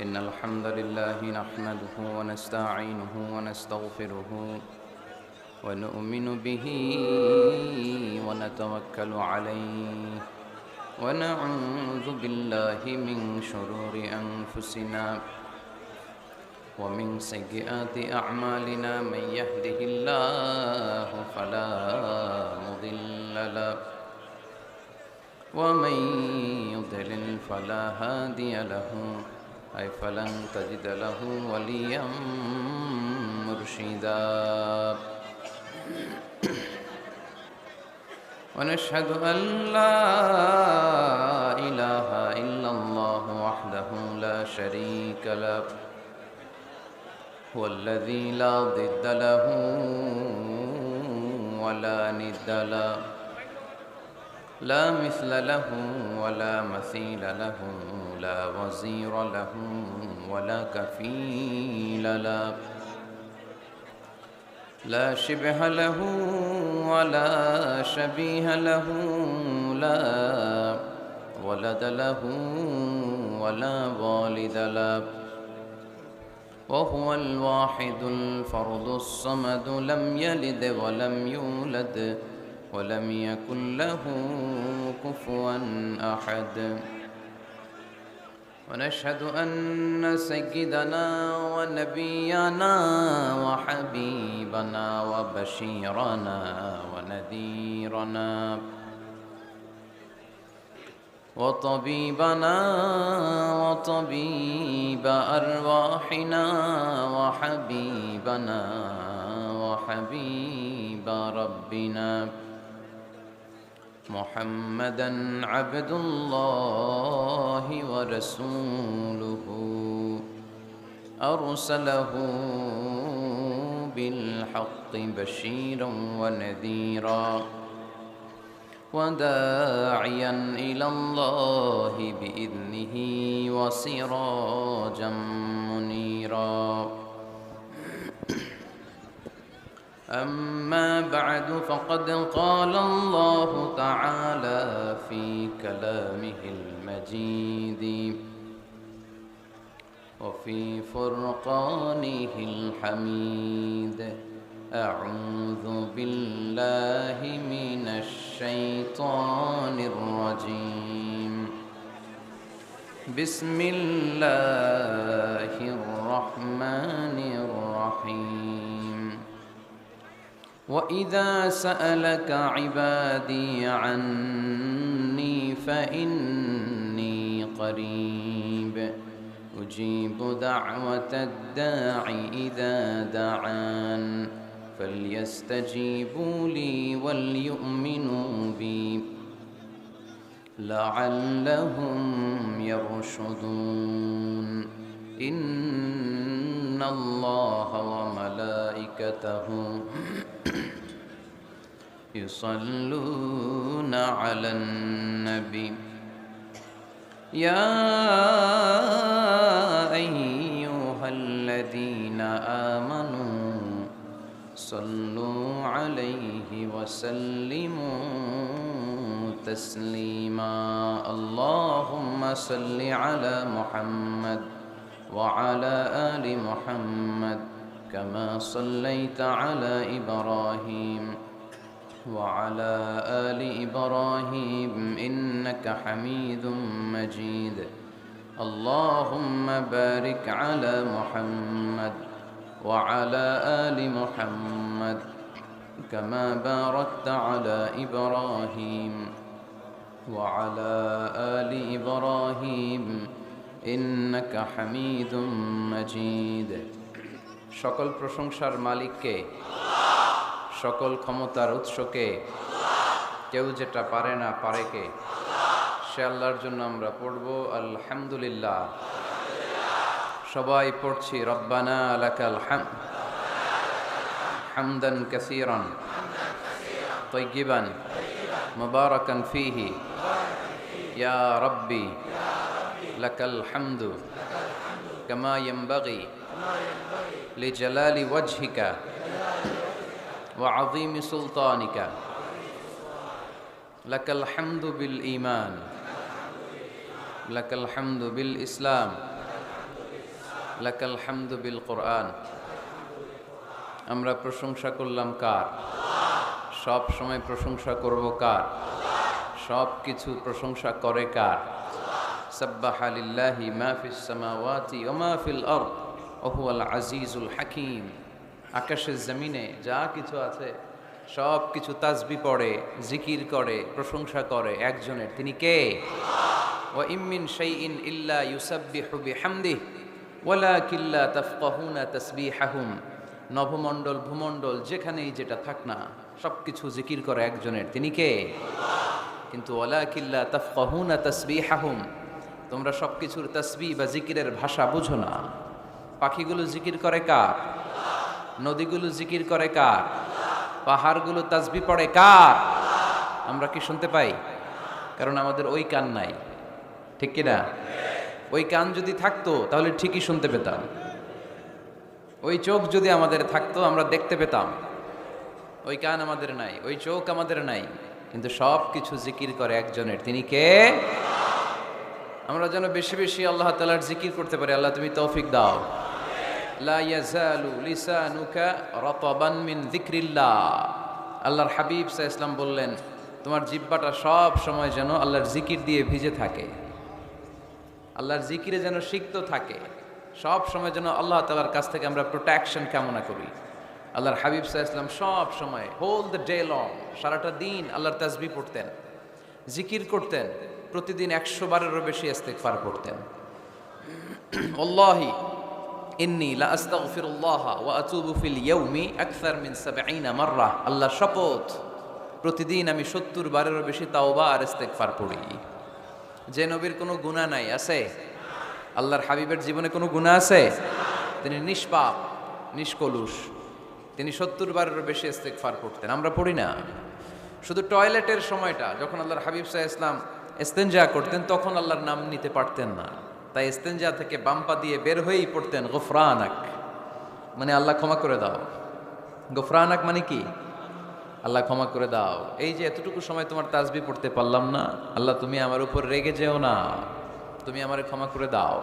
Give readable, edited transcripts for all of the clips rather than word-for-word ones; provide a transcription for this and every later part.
إن الحمد لله نحمده ونستعينه ونستغفره ونؤمن به ونتوكل عليه ونعوذ بالله من شرور أنفسنا ومن سيئات أعمالنا من يهده الله فلا مضل له ومن يضلل فلا هادي له أي فلن تجد له وليا مرشدا ونشهد أن لا إله إلا الله وحده لا شريك له هو الذي لا ضد له ولا ند له لا مثل له ولا مثيل له لا وزير له ولا كفيل له لا شبه له ولا شبيه له لا ولد له ولا والد له وهو الواحد الفرد الصمد لم يلد ولم يولد ولم يكن له كفوا أحد ونشهد أن سيدنا ونبينا وحبيبنا وبشيرنا ونذيرنا وطبيبنا وطبيب أرواحنا وحبيبنا وحبيب ربنا محمدًا عبد الله ورسوله أرسله بالحق بشيرا ونذيرا وداعيا إلى الله بإذنه وسراجا منيرا أما بعد فقد قال الله تعالى في كلامه المجيد وفي فرقانه الحميد أعوذ بالله من الشيطان الرجيم بسم الله الرحمن الرحيم وإذا سألك عبادي عني فإني قريب أجيب دعوة الداع إذا دعان فليستجيبوا لي وليؤمنوا بي لعلهم يرشدون إن الله وملائكته يصلون على النبي يا أيها الذين آمنوا صلوا عليه وسلموا تسليما اللهم صل على محمد وعلى آل محمد كما صليت على إبراهيم وعلى آل إبراهيم إنك حميد مجيد اللهم بارك على محمد وعلى آل محمد كما باركت على إبراهيم وعلى آل إبراهيم إنك حميد مجيد সকল প্রশংসার মালিককে সকল ক্ষমতার উৎসকে কেউ যেটা পারে না পারে কে সে আল্লাহর জন্য আমরা পড়ব আলহামদুলিল্লাহ সবাই পড়ছি রব্বানা লাকাল হামদ হামদান কাসীরান তাইয়িবান মুবারাকান ফীহি ইয়া রাব্বি লাকাল হামদু কামা ইয়ানবাগি লিজালালি ওয়াজহিকা وعظيم سلطانك لك الحمد بالإيمان لك الحمد بالإسلام লাকাল হামদু বিল কোরআন। আমরা প্রশংসা করলাম কার? সব সময় প্রশংসা করব কার? সব কিছু প্রশংসা করে কার? সাব্বাহা লিল্লাহি মা ফিস সামাওয়াতি ওয়া মা ফিল আরদ ওয়া হুয়াল আজিজুল হাকীম। আকাশের জমিনে যা কিছু আছে সব কিছু তাসবিহ পড়ে, জিকির করে, প্রশংসা করে একজনের, তিনি কে? ওয়া ইম মিন শাইইন ইল্লা ইউসাব্বিহু বিহামদিহি ওয়ালাকিন লা তাফকাহুনা তাসবিহাহুম। নভমণ্ডল ভূমণ্ডল যেখানেই যেটা থাক না সব কিছু জিকির করে একজনের, তিনি কে? কিন্তু ওয়ালাকিন লা তাফকাহুনা তাসবিহাহুম, তোমরা সব কিছুর তাসবিহ বা জিকিরের ভাষা বুঝো না। পাখিগুলো জিকির করে কার? নদীগুলো জিকির করে কার? পাহাড়গুলো তাসবিহ পড়ে কার? আমরা কি শুনতে পাই? কারণ আমাদের ওই কান নাই, ঠিক কিনা? ওই কান যদি থাকতো তাহলে ঠিকই শুনতে পেতাম। ওই চোখ যদি আমাদের থাকতো আমরা দেখতে পেতাম। ওই কান আমাদের নাই, ওই চোখ আমাদের নাই, কিন্তু সব কিছু জিকির করে একজনের, তিনি কে? আমরা যেন বেশি বেশি আল্লাহ তাআলার জিকির করতে পারি। আল্লাহ তুমি তৌফিক দাও। লা ইয়াজালু লিসানুকা রাতাবান মিন যিকরিল্লাহ। আল্লাহর হাবিব সাল্লাল্লাহু আলাইহি ওয়াসাল্লাম বললেন, তোমার জিহ্বাটা সব সময় যেন আল্লাহর জিকির দিয়ে ভিজে থাকে, আল্লাহর জিকিরে যেন সিক্ত থাকে, সব সময় যেন আল্লাহ তাআলার কাছ থেকে আমরা প্রোটেকশন কামনা করি। আল্লাহর হাবিব সাল্লাল্লাহু আলাইহি ওয়াসাল্লাম সব সময় হোল দ্য ডে লং, সারাটা দিন আল্লাহর তাসবিহ পড়তেন, জিকির করতেন, প্রতিদিন 100 বারেরও বেশি ইস্তিগফার পড়তেন। আল্লাহি ইন্নী লা আস্তাগফিরুল্লাহ ওয়া আতুবু ফিল ইয়াউমি আকসার মিন 70 মাররা। আল্লাহর শপথ, প্রতিদিন আমি 70 বারেরও বেশি তাওবা আর ইস্তিগফার পড়ি। যে নবীর কোনো গুনাহ নাই, আছে? আল্লাহর হাবিবের জীবনে কোনো গুনাহ আছে? তিনি নিষ্পাপ, নিষ্কলুষ, তিনি 70 বারেরও বেশি ইস্তিগফার পড়তেন। আমরা পড়ি না। শুধু টয়লেটের সময়টা যখন আল্লাহর হাবিব সাল্লাল্লাহু আলাইহি ওয়াসাল্লাম ইস্তেনজা করতেন তখন আল্লাহর নাম নিতে পারতেন না, তাই ইস্তেনজা থেকে বাম্পা দিয়ে বের হয়েই পড়তেন গফরানাক, মানে আল্লাহ ক্ষমা করে দাও। গফরানাক মানে কি? আল্লাহ ক্ষমা করে দাও। এই যে এতটুকু সময় তোমার তাসবিহ পড়তে পারলাম না, আল্লাহ তুমি আমার উপর রেগে যেও না, তুমি আমারে ক্ষমা করে দাও।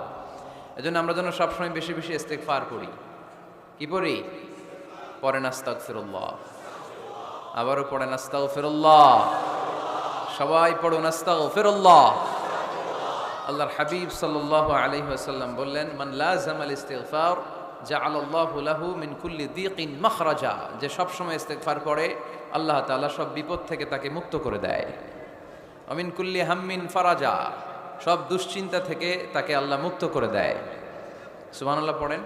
এজন্য আমরা যেন সবসময় বেশি বেশি ইস্তিগফার করি। কি পড়ি? পড়েন আস্তাগফিরুল্লাহ, আবারও পড়েন আস্তাগফিরুল্লাহ, সবাই পড়ুন আস্তাগফিরুল্লাহ। আল্লাহর হাবিব সাল্লাল্লাহু আলাইহি ওয়াসাল্লাম বললেন, মান লাযামাল ইস্তিগফার জাআলাল্লাহু লাহু মিন কুল্লি দীকিন মাখরাজা। যে সব সময় ইস্তিগফার পড়ে আল্লাহ তাআলা সব বিপদ থেকে তাকে মুক্ত করে দেয়। ওয়া মিন কুল্লি হাম্মিন ফারাজা, সব দুশ্চিন্তা থেকে তাকে আল্লাহ মুক্ত করে দেয়। সুবহানাল্লাহ পড়েন।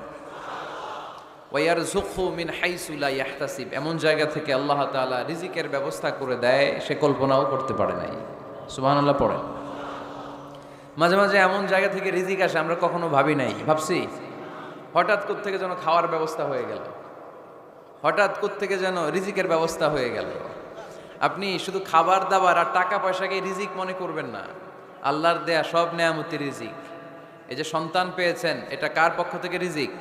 ওয়া ইয়ারযুকহু মিন হাইসু লা ইয়াহতাসিব, এমন জায়গা থেকে আল্লাহ তাআলা রিজিকের ব্যবস্থা করে দেয় সে কল্পনাও করতে পারে নাই। সুবহানাল্লাহ পড়েন। মাঝে মাঝে এমন জায়গা থেকে রিজিক আসে আমরা কখনো ভাবি নাই, ভাবছি? হঠাৎ কোত্থেকে যেন খাওয়ার ব্যবস্থা হয়ে গেল, হঠাৎ কোত্থেকে যেন রিজিকের ব্যবস্থা হয়ে গেল। আপনি শুধু খাবার দাবার আর টাকা পয়সাকে রিজিক মনে করবেন না, আল্লাহর দেয়া সব নেয়ামতি রিজিক। এই যে সন্তান পেয়েছেন, এটা কার পক্ষ থেকে রিজিক?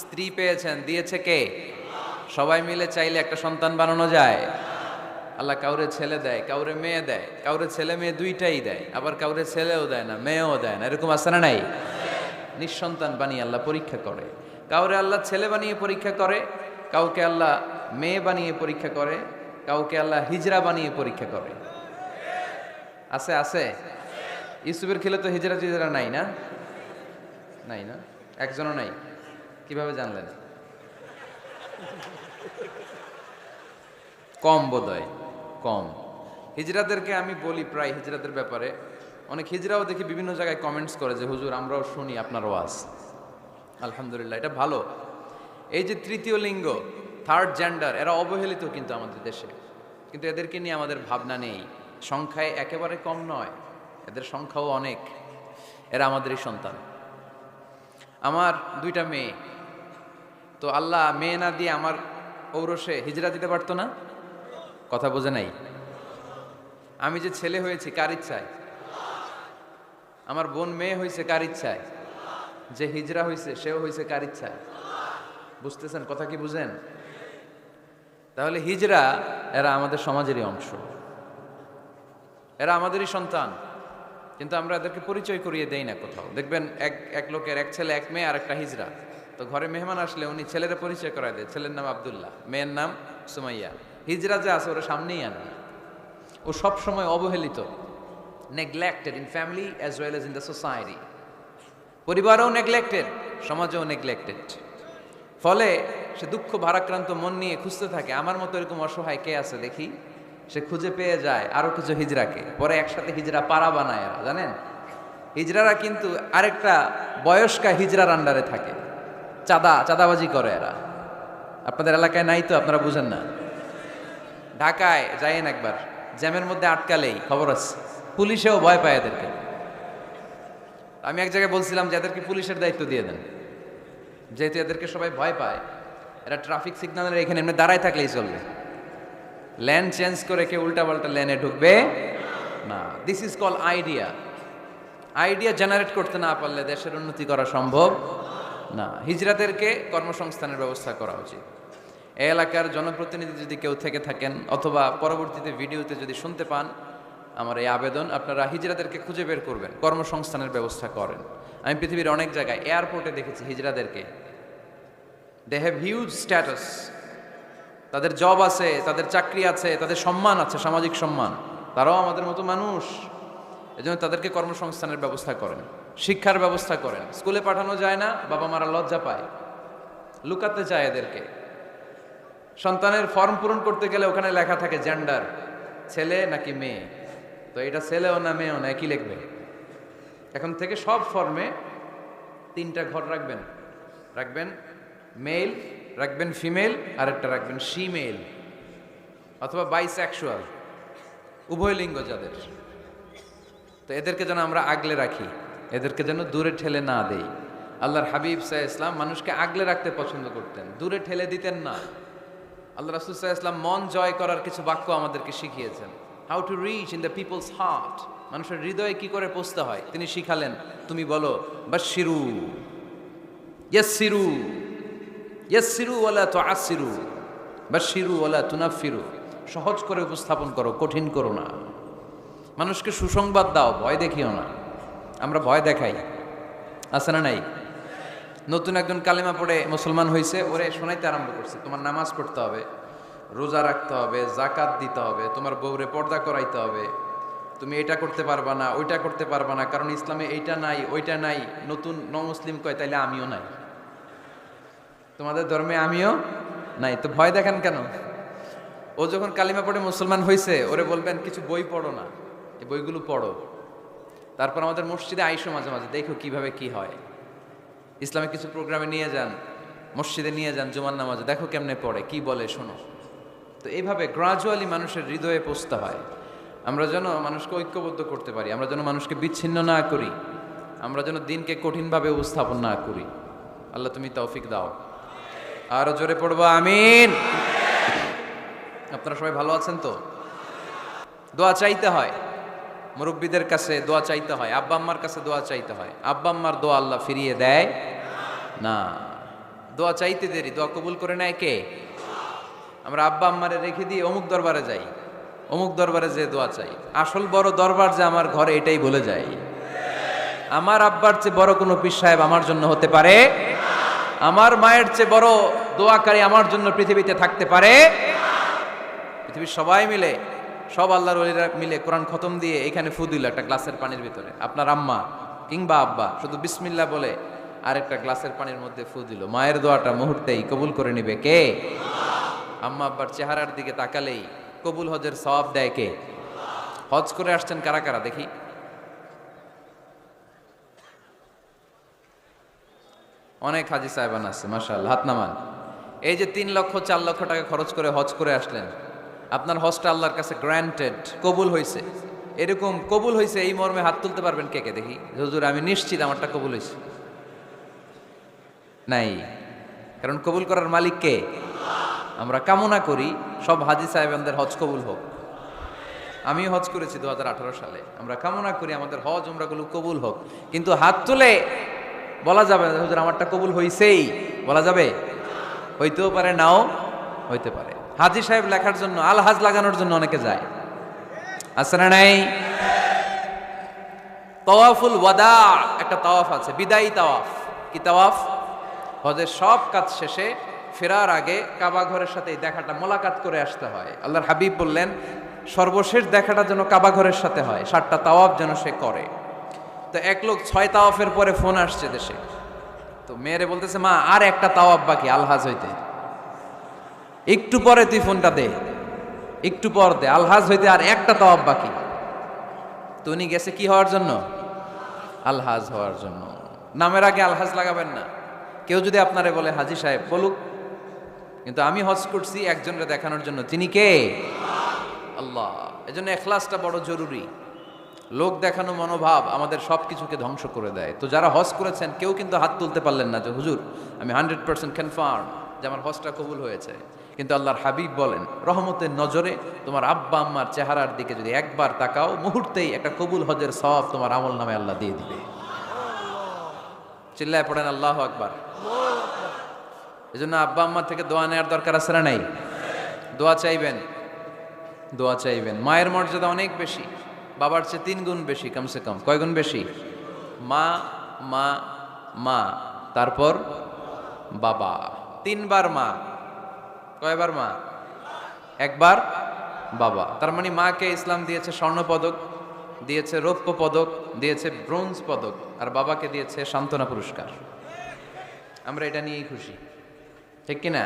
স্ত্রী পেয়েছেন, দিয়েছে কে? সবাই মিলে চাইলে একটা সন্তান বানানো যায়? আল্লাহ কাউরে ছেলে দেয়, কাউরে মেয়ে দেয়, কাউরে ছেলে মেয়ে দুইটাই দেয়, আবার কাউরে ছেলেও দেয় না, মেয়েও দেয় না, এরকম আছে না নাই? নিঃসন্তান বানিয়ে আল্লাহ পরীক্ষা করে। কাউরে আল্লাহ ছেলে বানিয়ে পরীক্ষা করে, কাউকে আল্লাহ মেয়ে বানিয়ে পরীক্ষা করে, কাউকে আল্লাহ হিজরা বানিয়ে পরীক্ষা করে। আছে আছে? ইউসুফের ছেলে তো হিজরা টিজরা নাই না? নাই না? একজনও নাই। কিভাবে জানলেন? কম বোধহয়, কম। হিজরাদেরকে আমি বলি প্রায় হিজরাদের ব্যাপারে, অনেক হিজরাও দেখি বিভিন্ন জায়গায় কমেন্টস করে যে হুজুর আমরাও শুনি আপনার ওয়াজ। আলহামদুলিল্লাহ, এটা ভালো। এই যে তৃতীয় লিঙ্গ, থার্ড জেন্ডার, এরা অবহেলিত কিন্তু আমাদের দেশে, কিন্তু এদেরকে নিয়ে আমাদের ভাবনা নেই। সংখ্যায় একেবারে কম নয়, এদের সংখ্যাও অনেক। এরা আমাদেরই সন্তান। আমার 2টা মেয়ে, তো আল্লাহ মেয়ে না দিয়ে আমার ঔরসে হিজরা দিতে পারতো না? কথা বোঝে নাই? আমি যে ছেলে হয়েছি কার ইচ্ছায়? আমার বোন মেয়ে হয়েছে কার ইচ্ছায়? যে হিজরা হয়েছে সেও হয়েছে কার ইচ্ছায়? বুঝতেছেন কথা কি? বুঝেন? তাহলে হিজরা এরা আমাদের সমাজেরই অংশ, এরা আমাদেরই সন্তান। কিন্তু আমরা এদেরকে পরিচয় করিয়ে দেই না কোথাও। দেখবেন এক এক লোকের এক ছেলে এক মেয়ে আর একটা হিজড়া, তো ঘরে মেহমান আসলে উনি ছেলের পরিচয় করায় দেয়, ছেলের নাম আব্দুল্লাহ, মেয়ের নাম সুমাইয়া। হিজড়া যে আছে ওরা সামনেই আনে না। ও সব সময় অবহেলিত, neglected in family as well as in the society. পরিবারও নেগলেক্টেড, সমাজেও নেগলেক্টেড। ফলে সে দুঃখ ভারাক্রান্ত মন নিয়ে খুঁজতে থাকে, আমার মতো এরকম অসহায় কে আছে দেখি। সে খুঁজে পেয়ে যায় আরো কিছু হিজড়াকে, পরে একসাথে হিজড়া পাড়া বানায় এরা, জানেন? হিজড়ারা কিন্তু আরেকটা বয়স্কা হিজড়ার আন্ডারে থাকে, চাঁদাবাজি করে এরা। আপনাদের এলাকায় নাই তো, আপনারা বুঝেন না। ঢাকায় যাইয়েন একবার, জ্যামের মধ্যে আটকালেই খবর আছে, পুলিশেও ভয় পায় এদেরকে। আমি এক জায়গায় বলছিলাম যে এদেরকে পুলিশের দায়িত্ব দিয়ে দেন, যেহেতু এদেরকে সবাই ভয় পায়। এরা ট্রাফিক সিগন্যালের এখানে এমনি দাঁড়ায় থাকলেই চলবে, লেন চেঞ্জ করে কেউ উল্টাপাল্টা লেনে ঢুকবে না। This is call idea. Idea generate করতে না পারলে দেশের উন্নতি করা সম্ভব না। হিজড়াদেরকে কর্মসংস্থানের ব্যবস্থা করা উচিত। এই এলাকার জনপ্রতিনিধি যদি কেউ থেকে থাকেন, অথবা পরবর্তীতে ভিডিওতে যদি শুনতে পান, আমার এই আবেদন, আপনারা হিজড়াদেরকে খুঁজে বের করবেন, কর্মসংস্থানের ব্যবস্থা করেন। আমি পৃথিবীর অনেক জায়গায় এয়ারপোর্টে দেখেছি হিজড়াদেরকে, দে হ্যাভ হিউজ স্ট্যাটাস, তাদের জব আছে, তাদের চাকরি আছে, তাদের সম্মান আছে, সামাজিক সম্মান। তারাও আমাদের মতো মানুষ, এজন্য তাদেরকে কর্মসংস্থানের ব্যবস্থা করেন, শিক্ষার ব্যবস্থা করেন। স্কুলে পাঠানো যায় না, বাবা মারা লজ্জা পায়, লুকাতে চায় এদেরকে। সন্তানের ফর্ম পূরণ করতে গেলে ওখানে লেখা থাকে জেন্ডার, ছেলে নাকি মেয়ে, তো এটা ছেলেও না মেয়েও না, একই লিখবে। এখন থেকে সব ফর্মে 3টা ঘর রাখবেন মেল, রাখবেন ফিমেল, আর একটা রাখবেন শিমেল অথবা বাইসেক্সুয়াল, উভয় লিঙ্গ যাদের। তো এদেরকে যেন আমরা আগলে রাখি, এদেরকে যেন দূরে ঠেলে না দেই। আল্লাহর হাবিব সাল্লাল্লাহু আলাইহি ওয়াসাল্লাম মানুষকে আগলে রাখতে পছন্দ করতেন, দূরে ঠেলে দিতেন না। আল্লাহ রাসূল সাল্লাল্লাহু আলাইহি ওয়াসাল্লাম মন জয় করার কিছু বাক্য আমাদেরকে শিখিয়েছেন, how to reach in the people's heart, মানুষের হৃদয়ে কি করে পৌঁছতে হয় তিনি শিখালেন। তুমি বলো বাশশিরু, ইয়াসসিরু, ইয়াসসিরু ওয়ালা তুআসসিরু, বাশশিরু ওয়ালা তুনাফফিরু। সহজ করে উপস্থাপন করো, কঠিন করো না। মানুষকে সুসংবাদ দাও, ভয় দেখিও না। আমরা ভয় দেখাই, আছে না নাই? নতুন একজন কালেমা পড়ে মুসলমান হয়েছে, ওরে শোনাইতে আরম্ভ করছে, তোমার নামাজ পড়তে হবে, রোজা রাখতে হবে, জাকাত দিতে হবে, তোমার বউরে পর্দা করাইতে হবে, তুমি এটা করতে পারবা না, ওইটা করতে পারবা না, কারণ ইসলামে এইটা নাই ওইটা নাই। নতুন মুসলিম কয় তাইলে আমিও নাই, তোমাদের ধর্মে আমিও নাই, তো ভয় দেখান কেন? ও যখন কালিমা পড়ে মুসলমান হয়েছে, ওরে বলবেন কিছু বই পড়ো না, এই বইগুলো পড়ো, তারপর আমাদের মসজিদে আইসো মাঝে মাঝে, দেখো কিভাবে কি হয়। ইসলামিক কিছু প্রোগ্রামে নিয়ে যান, মসজিদে নিয়ে যান, জুমার নামাজে, দেখো কেমনে পড়ে, কি বলে শোনো। তো এইভাবে গ্রাজুয়ালি মানুষের হৃদয়ে পৌঁছতে হয়। আমরা যেন মানুষকে ঐক্যবদ্ধ করতে পারি, আমরা যেন মানুষকে বিচ্ছিন্ন না করি, আমরা যেন দিনকে কঠিনভাবে উপস্থাপন না করি। আল্লাহ তুমি তৌফিক দাও। আরো জোরে পড়বো আমিন। আপনারা সবাই ভালো আছেন তো? দোয়া চাইতে হয়, মুরব্বীদের কাছে দোয়া চাইতে হয়, আব্বা আম্মার কাছে দোয়া চাইতে হয়। আব্বা আম্মার দোয়া আল্লাহ ফিরিয়ে দেয় না। দোয়া চাইতে দেরি, দোয়া কবুল করে নেয় কে? আমরা আব্বা আম্মারে রেখে দিয়ে অমুক দরবারে যাই, অমুক দরবারে যে দোয়া চাই। আসল বড় দরবার যে আমার ঘরে, এটাই ভুলে যাই। আমার আব্বার চেয়ে বড় কোনো পীর সাহেব আমার জন্য হতে পারে, আমার মায়ের চেয়ে বড় দোয়াকারী আমার জন্য পৃথিবীতে থাকতে পারে। পৃথিবীর সবাই মিলে, সব আল্লাহর ওলিরা মিলে কোরআন খতম দিয়ে এখানে ফু দিল একটা গ্লাসের পানির ভিতরে, আপনার আম্মা কিংবা আব্বা শুধু বিসমিল্লাহ বলে আরেকটা গ্লাসের পানির মধ্যে ফু দিল, মায়ের দোয়াটা মুহূর্তেই কবুল করে নিবে কে? আম্মা আব্বার চেহারার দিকে তাকালেই কবুল হজের সওয়াব দেয় কে? হজ করে আসছেন কারা কারা দেখি? অনেক হাজি সাহেবান আছে, মাশাআল্লাহ, হাত নামান। এই যে 3 লক্ষ 4 লক্ষ টাকা খরচ করে হজ করে আসলেন, আপনার হজটা আল্লাহর কাছে গ্র্যান্টেড, কবুল হয়েছে। এরকম কবুল হয়েছে এই মর্মে হাত তুলতে পারবেন কে কে দেখি? হুজুর আমি নিশ্চিত আমারটা কবুল হয়েছে। নাই, কারণ কবুল করার মালিক কে? আমরা কামনা করি সব হাজি সাহেবানদের হজ কবুল হোক। আমিও হজ করেছি 2018 সালে। আমরা কামনা করি আমাদের হজ উমরাগুলো কবুল হোক, কিন্তু হাত তুলে বলা যাবে না হুজুর আমারটা কবুল হইছেই, বলা যাবে? হইতেও পারে, নাও হইতে পারে। হাজি সাহেব লেখার জন্য, আল হাজ লাগানোর জন্য অনেকে যায়, আছে না নাই? তাওয়াফুল ওয়াদা একটা তাওয়াফ আছে, বিদায়ী তাওয়াফ। কি তাওয়াফ? হজের সব কাজ শেষে ফেরার আগে কাবা ঘরের সাথে এই দেখাটা মোলাকাত করে আসতে হয়। আল্লাহর হাবিব বললেন সর্বশেষ দেখাটা যেন কাবা ঘরের সাথে হয়, 7টা তাওয়াফ যেন সে করে। তো এক লোক 6 তাওয়াফের পরে ফোন আসছে দেশে, তো মেয়েরে বলতেছে মা আর একটা তাওয়াফ বাকি আলহাজ হইতে, একটু পরে তুই ফোনটা দে, একটু পর দে, আলহাজ হইতে আর একটা তাওয়াফ বাকি। তো উনি গেছে কি হওয়ার জন্য? আলহাজ হওয়ার জন্য। নামের আগে আলহাজ লাগাবেন না। কেউ যদি আপনারে বলে হাজী সাহেব বলুক, কিন্তু আমি হজ করছি একজনকে দেখানোর জন্য, তিনি কে? আল্লাহ। এজন্য ইখলাসটা বড় জরুরি। লোক দেখানো মনোভাব আমাদের সব কিছুকে ধ্বংস করে দেয়। তো যারা হজ করেছেন কেউ কিন্তু হাত তুলতে পারলেন না যে হুজুর আমি 100% কনফার্ম যে আমার হজটা কবুল হয়েছে। কিন্তু আল্লাহর হাবিব বলেন রহমতের নজরে তোমার আব্বা আম্মার চেহারার দিকে যদি একবার তাকাও, মুহূর্তেই একটা কবুল হজের সওয়াব তোমার আমল নামে আল্লাহ দিয়ে দিবে। চিল্লায় পড়েন আল্লাহু আকবার। এজন্য আব্বা আম্মার থেকে দোয়া নেওয়ার দরকার আছে না নাই? দোয়া চাইবেন, দোয়া চাইবেন। মায়ের মর্যাদা অনেক বেশি, বাবার চেয়ে 3 গুণ বেশি, কমসে কম। কয় গুণ বেশি? মা মা মা, তারপর বাবা। 3 বার মা। কয়বার মা? একবার বাবা। তার মানে মাকে ইসলাম দিয়েছে স্বর্ণ পদক, দিয়েছে রৌপ্য পদক, দিয়েছে ব্রোঞ্জ পদক, আর বাবাকে দিয়েছে সান্ত্বনা পুরস্কার। আমরা এটা নিয়েই খুশি, ঠিক কিনা?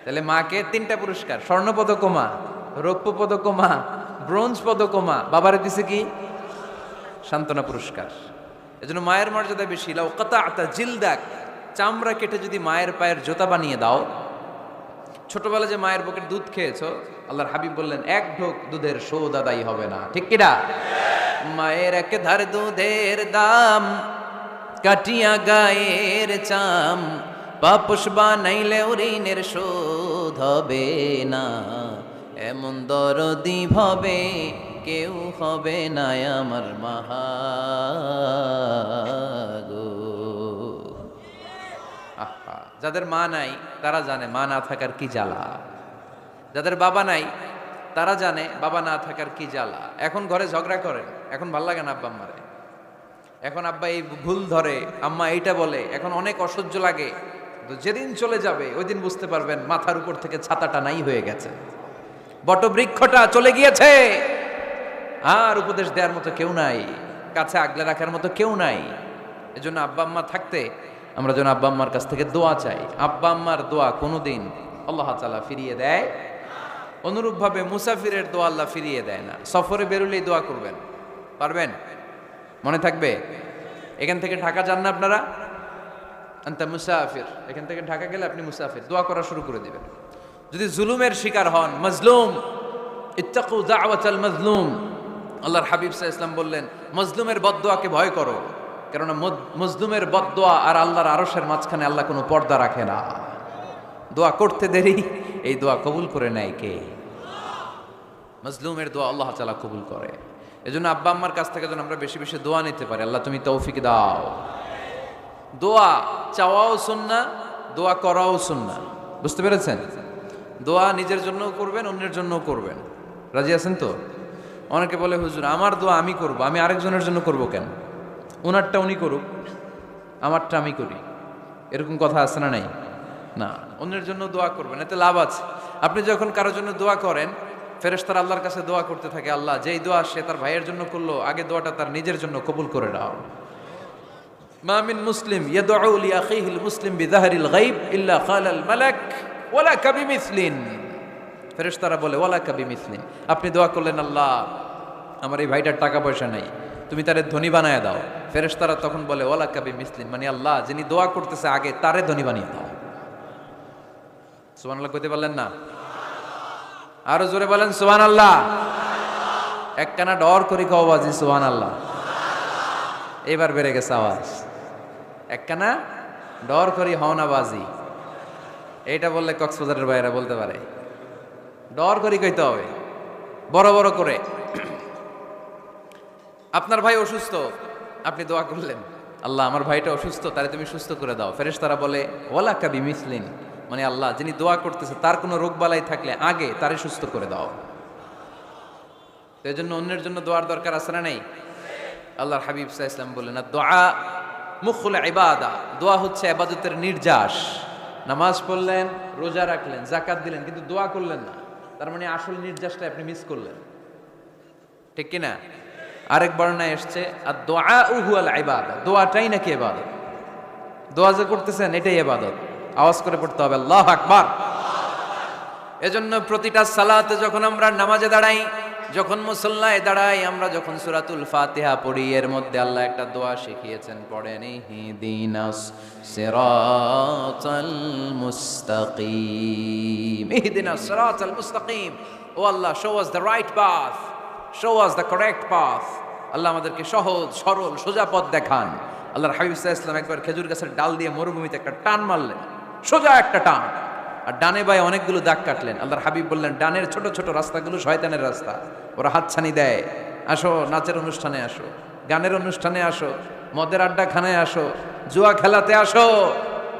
তাহলে মাকে 3টা পুরস্কার, স্বর্ণ পদকও মা, রৌপ্য পদকও মা, ব্রোঞ্জ পদকও মা, বাবারে দিছে কি? সান্ত্বনা পুরস্কার। এজন্য মায়ের মর্যাদা বেশি। লাউ কাতাআতা জিলদাক, চামড়া কেটে যদি মায়ের পায়ের জুতা বানিয়ে দাও। ছোটবেলা যে মায়ের বুকের দুধ খেয়েছো, আল্লাহর হাবিব বললেন 1 ঢোক দুধের শোধ আদায় হবে না, ঠিক কিনা? মায়ের এক ধার দুধের দাম, কাটিয়া গায়ের চাম, পাপস বানাইলে ঋণের শোধ হবে না, এমন দরদি ভাবে কেউ হবে না আমার মাহাগো। আহা, যাদের মা নাই তারা জানে মা না থাকার কি জ্বালা। যাদের বাবা নাই তারা জানে বাবা না থাকার কি জ্বালা। এখন ঘরে ঝগড়া করেন, এখন ভাল লাগে না আব্বা আম্মারে, এখন আব্বা এই ভুল ধরে, আম্মা এইটা বলে, এখন অনেক অসহ্য লাগে। তো যেদিন চলে যাবে ওই দিন বুঝতে পারবেন মাথার উপর থেকে ছাতাটা নাই হয়ে গেছে, বটবৃক্ষটা চলে গিয়েছে, আর উপদেশ দেওয়ার মতো কেউ নাই, কাছে আগলে রাখার মতো কেউ নাই। এজন্য আব্বা আম্মা থাকতে আমরা যেন আব্বা আম্মার কাছ থেকে দোয়া চাই। আব্বা আম্মার দোয়া কোনোদিন আল্লাহ তাআলা ফিরিয়ে দেয়। অনুরূপভাবে মুসাফিরের দোয়া আল্লাহ ফিরিয়ে দেয় না। সফরে বেরোলেই দোয়া করবেন, পারবেন? মনে থাকবে? এখান থেকে ঢাকা যান না আপনারা, আনতা মুসাফির, এখান থেকে ঢাকা গেলে আপনি মুসাফির, দোয়া করা শুরু করে দিবেন। যদি জুলুমের শিকার হন, মাজলুম, ইত্তাকু দাওয়াতাল মাজলুম, আল্লাহর হাবিব সাল্লাল্লাহু আলাইহি ওয়াসাল্লাম বললেন মজলুমের বদদোয়াকে ভয় করো, কারণ মজলুমের বদদোয়া আর আল্লাহর আরশের মাঝখানে আল্লাহ কোনো পর্দা রাখে না। দোয়া করতে দেরি, এই দোয়া কবুল করে নেয় কে? মজলুমের দোয়া আল্লাহ তাআলা কবুল করে। এজন্য আব্বা আম্মার কাছ থেকে যেন আমরা বেশি বেশি দোয়া নিতে পারি। আল্লাহ তুমি তৌফিক দাও। দোয়া চাওয়াও সুন্নাহ, দোয়া করাও সুন্নাহ। বুঝতে পেরেছেন? দোয়া নিজের জন্যও করবেন, অন্যের জন্যও করবেন। রাজি আছেন তো? অনেকে বলে হুজুর আমার দোয়া আমি করব, আমি আরেকজনের জন্য করব কেন? ওনারটা উনি করুক, আমারটা আমি করি, এরকম কথা আছে না নাই? না, অন্যের জন্য দোয়া করবেন, এতে লাভ আছে। আপনি যখন কারোর জন্য দোয়া করেন, ফেরেশতারা আল্লাহর কাছে দোয়া করতে থাকে, আল্লাহ যেই দোয়া সে তার ভাইয়ের জন্য করলো, আগে দোয়াটা তার নিজের জন্য কবুল করে দাও। মা মিন মুসলিম ইয়াদউ লি আখিহিল মুসলিম বিযাহরিল গায়ব ইল্লা ক্বালাল মালাক ওয়ালা কাবিমিসলিন। ফেরেশতারা বলে ওয়ালা কাবিমিসলিন, আপনি দোয়া করলেন আল্লাহ আমার এই ভাইটার টাকা পয়সা নাই, তুমি তারে ধনী বানায় দাও। ফেরেশতারা তখন বলে ওয়ালা কাবিমিসলিন, মানে আল্লাহ যিনি দোয়া করতেছে আগে তারে ধনী বানিয়ে দাও। সুবহানাল্লাহ কইতে পারলেন না? আরো জোরে বলেন সুবহানাল্লাহ। একখানা ডর করি কও বাজি সুবহানাল্লাহ। এবার বেড়ে গেছে আওয়াজ। একখানা ডর করি হও না বাজি, এইটা বললে কক্সবাজারের বাইরে বলতে পারে। ডর করি কইতে হবে বড় বড় করে। আপনার ভাই অসুস্থ, আপনি দোয়া করলেন আল্লাহ আমার ভাইটা অসুস্থ, তারে তুমি সুস্থ করে দাও। ফেরেশতারা বলে ওয়ালা কাবিমিসলিন, মানে আল্লাহ যিনি দোয়া করতেছে তার কোনো রোগ বালাই থাকলে আগে তারে সুস্থ করে দাও। তো এই জন্য অন্যের জন্য দোয়ার দরকার আছে না নেই? আল্লাহর হাবিব সাল্লাল্লাহু আলাইহি ওয়াসাল্লাম বললেন, দোয়া মুখুল ইবাদা, দোয়া হচ্ছে ইবাদতের নির্যাস। নামাজ পড়লেন, রোজা রাখলেন, যাকাত দিলেন, কিন্তু দোয়া করলেন না, তার মানে আসল নির্যাসটা আপনি মিস করলেন, ঠিক কিনা? আরেক বর্ণনায় এসছে আর দোয়া হুয়াল ইবাদা, দোয়াটাই নাকি ইবাদত। দোয়া যে করতেছেন এটাই ইবাদত। আওয়াজ করে পড়তে হবে আল্লাহু আকবার। এজন্য প্রতিটা সালাতে যখন আমরা নামাজে দাঁড়াই, যখন মুসল্লায় দাঁড়াই, আমরা যখন সূরাতুল ফাতিহা পড়ি, এর মধ্যে আল্লাহ একটা দোয়া শিখিয়েছেন, পড়েন ইহদিনাস সিরাতাল মুস্তাকিম, ইহদিনাস সিরাতাল মুস্তাকিম। ও Allah, show us the right path, show us the correct path. Allah আমাদেরকে সহজ সরল সোজা পথ দেখান। আল্লাহর হাবিব সাল্লাল্লাহু আলাইহি ওয়াসাল্লাম একবার খেজুর গাছের ডাল দিয়ে মরুভূমিতে একটা টান মারলেন, সোজা একটা টান, আর ডানে বায়ে অনেকগুলো দাগ কাটলেন। আল্লাহর হাবিব বললেন, ডানের ছোট ছোট রাস্তাগুলো শয়তানের রাস্তা, ওরা হাতছানি দেয়। আসো নাচের অনুষ্ঠানে আসো, গানের অনুষ্ঠানে আসো, মদের আড্ডাখানায় আসো, জুয়া খেলাতে আসো,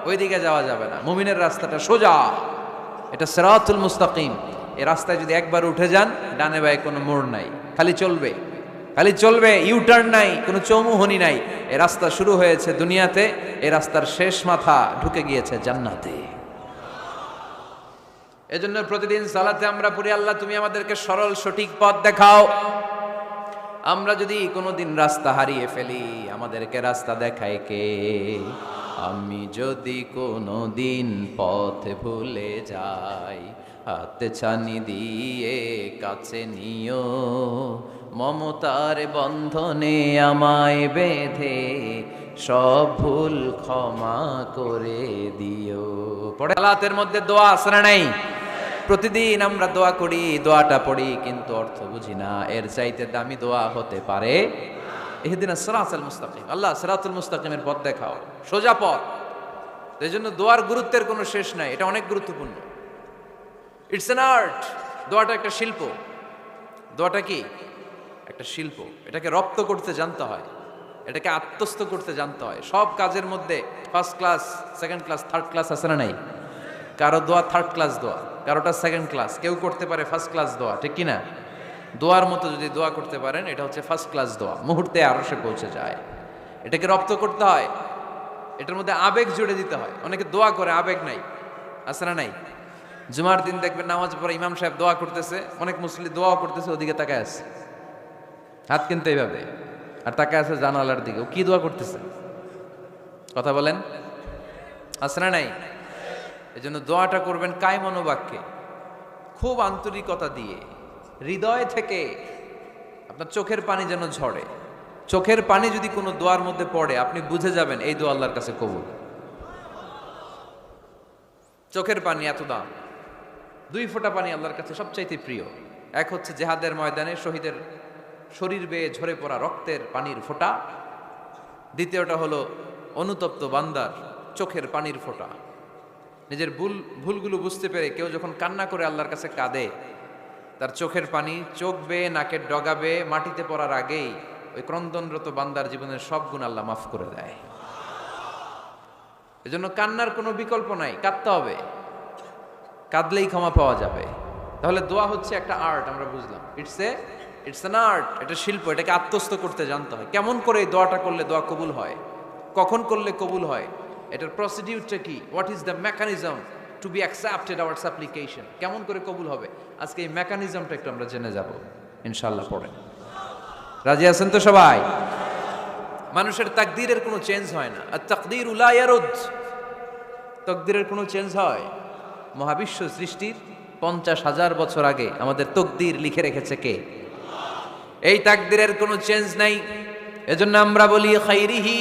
ওইদিকে যাওয়া যাবে না। মুমিনের রাস্তাটা সোজা, এটা সিরাতুল মুস্তাকিম। এই রাস্তায় যদি একবার উঠে যান, ডানে বায়ে কোনো মোড় নাই, খালি চলবে, খালি চলবে, ইউটার্ন নাই, কোনো চৌমুহনি নাই। এই রাস্তা শুরু হয়েছে দুনিয়াতে, এই রাস্তার শেষ মাথা ঢুকে গিয়েছে জান্নাতে। এজন্য প্রতিদিন সালাতে আমরা পড়ি, আল্লাহ তুমি আমাদেরকে সরল সঠিক পথ দেখাও। আমরা যদি কোনোদিন রাস্তা হারিয়ে ফেলি, আমাদেরকে রাস্তা দেখায় কে? আমি যদি কোনোদিন পথ ভুলে যাই, হাতে ছানি দিয়ে কাছে নিও, মমতার বন্ধনে আমায় বেঁধে সব ভুল ক্ষমা করে দিও। পড়ে সালাতের মধ্যে দোয়া আছে না নাই? প্রতিদিন আমরা দোয়া করি, দোয়াটা পড়ি, কিন্তু অর্থ বুঝি না। এর চাইতে দামি দোয়া হতে পারে ইহদিনাস সিরাতাল মুস্তাকিম, আল্লাহ সিরাতুল মুস্তাকিমের পথ দেখাও, সোজা পথ। এই জন্য দোয়ার গুরুত্বের কোনো শেষ নাই, এটা অনেক গুরুত্বপূর্ণ। ইটস অ্যান আর্ট, দোয়াটা একটা শিল্প। দোয়াটা কি? একটা শিল্প। এটাকে রপ্ত করতে জানতে হয়, এটাকে আত্মস্থ করতে জানতে হয়। সব কাজের মধ্যে first class, second class, third class আছে না নাই? কারো দোয়া থার্ড ক্লাস দোয়া, কারোটা সেকেন্ড ক্লাস, কেউ করতে পারে ফার্স্ট ক্লাস দোয়া, ঠিক কিনা? দোয়ার মতো যদি দোয়া করতে পারেন, এটা হচ্ছে ফার্স্ট ক্লাস দোয়া, মুহূর্তে আরশে পৌঁছে যায়। এটাকে রপ্ত করতে হয়, এটার মধ্যে আবেগ জুড়ে দিতে হয়। অনেকে দোয়া করে আবেগ নাই, আছে না নাই? জুমার দিন দেখবেন নামাজ পড়ে ইমাম সাহেব দোয়া করতেছে, অনেক মুসল্লি দোয়া করতেছে, ওদিকে তাকায় আছে, হাত কিন্তু এইভাবে, আর তাকায় আছে জানালার দিকে। ও কি দোয়া করতেছে? কথা বলেন, আছে না নাই? এই জন্য দোয়াটা করবেন কায় মনোবাক্যে, খুব আন্তরিকতা দিয়ে, হৃদয় থেকে। আপনার চোখের পানি যেন ঝরে। চোখের পানি যদি কোনো দোয়ার মধ্যে পড়ে, আপনি বুঝে যাবেন এই দোয়া আল্লাহর কাছে কবুল। চোখের পানি এত দাম। 2 ফোঁটা পানি আল্লাহর কাছে সবচাইতে প্রিয়। এক হচ্ছে জেহাদের ময়দানে শহীদের শরীর বেয়ে ঝরে পড়া রক্তের পানির ফোঁটা। দ্বিতীয়টা হলো অনুতপ্ত বান্দার চোখের পানির ফোঁটা। নিজের ভুলগুলো বুঝতে পেরে কেউ যখন কান্না করে আল্লাহর কাছে কাঁদে, তার চোখের পানি চোখ বেয়ে নাকের ডগা বেয়ে মাটিতে পড়ার আগেই ওই ক্রন্দনরত বান্দার জীবনের সব গুণ আল্লাহ মাফ করে দেয়। এজন্য কান্নার কোনো বিকল্প নাই, কাঁদতে হবে, কাঁদলেই ক্ষমা পাওয়া যাবে। তাহলে দোয়া হচ্ছে একটা আর্ট, আমরা বুঝলাম। ইটস অ্যান আর্ট, এটা শিল্প। এটাকে আত্মস্থ করতে জানতে হয়। কেমন করে এই দোয়াটা করলে দোয়া কবুল হয়, কখন করলে কবুল হয়, এটার প্রসিডিউরটা কি, what is the mechanism two be accepted hour সাপ্লিকেশন, কেমন করে কবুল হবে, আজকে এই মেকানিজমটা একটু আমরা জেনে যাব ইনশাআল্লাহ। পড়েন, রাজি আছেন তো সবাই? মানুষের তাকদীরের কোনো চেঞ্জ হয় না। আর তাকদীরু লা ইয়ারুদ, তাকদীরের কোনো চেঞ্জ হয়? মহাবিশ্ব সৃষ্টির 50,000 বছর আগে আমাদের তাকদীর লিখে রেখেছে কে? এই তাকদীরের কোনো চেঞ্জ নাই। এজন্য আমরা বলি খাইরিহি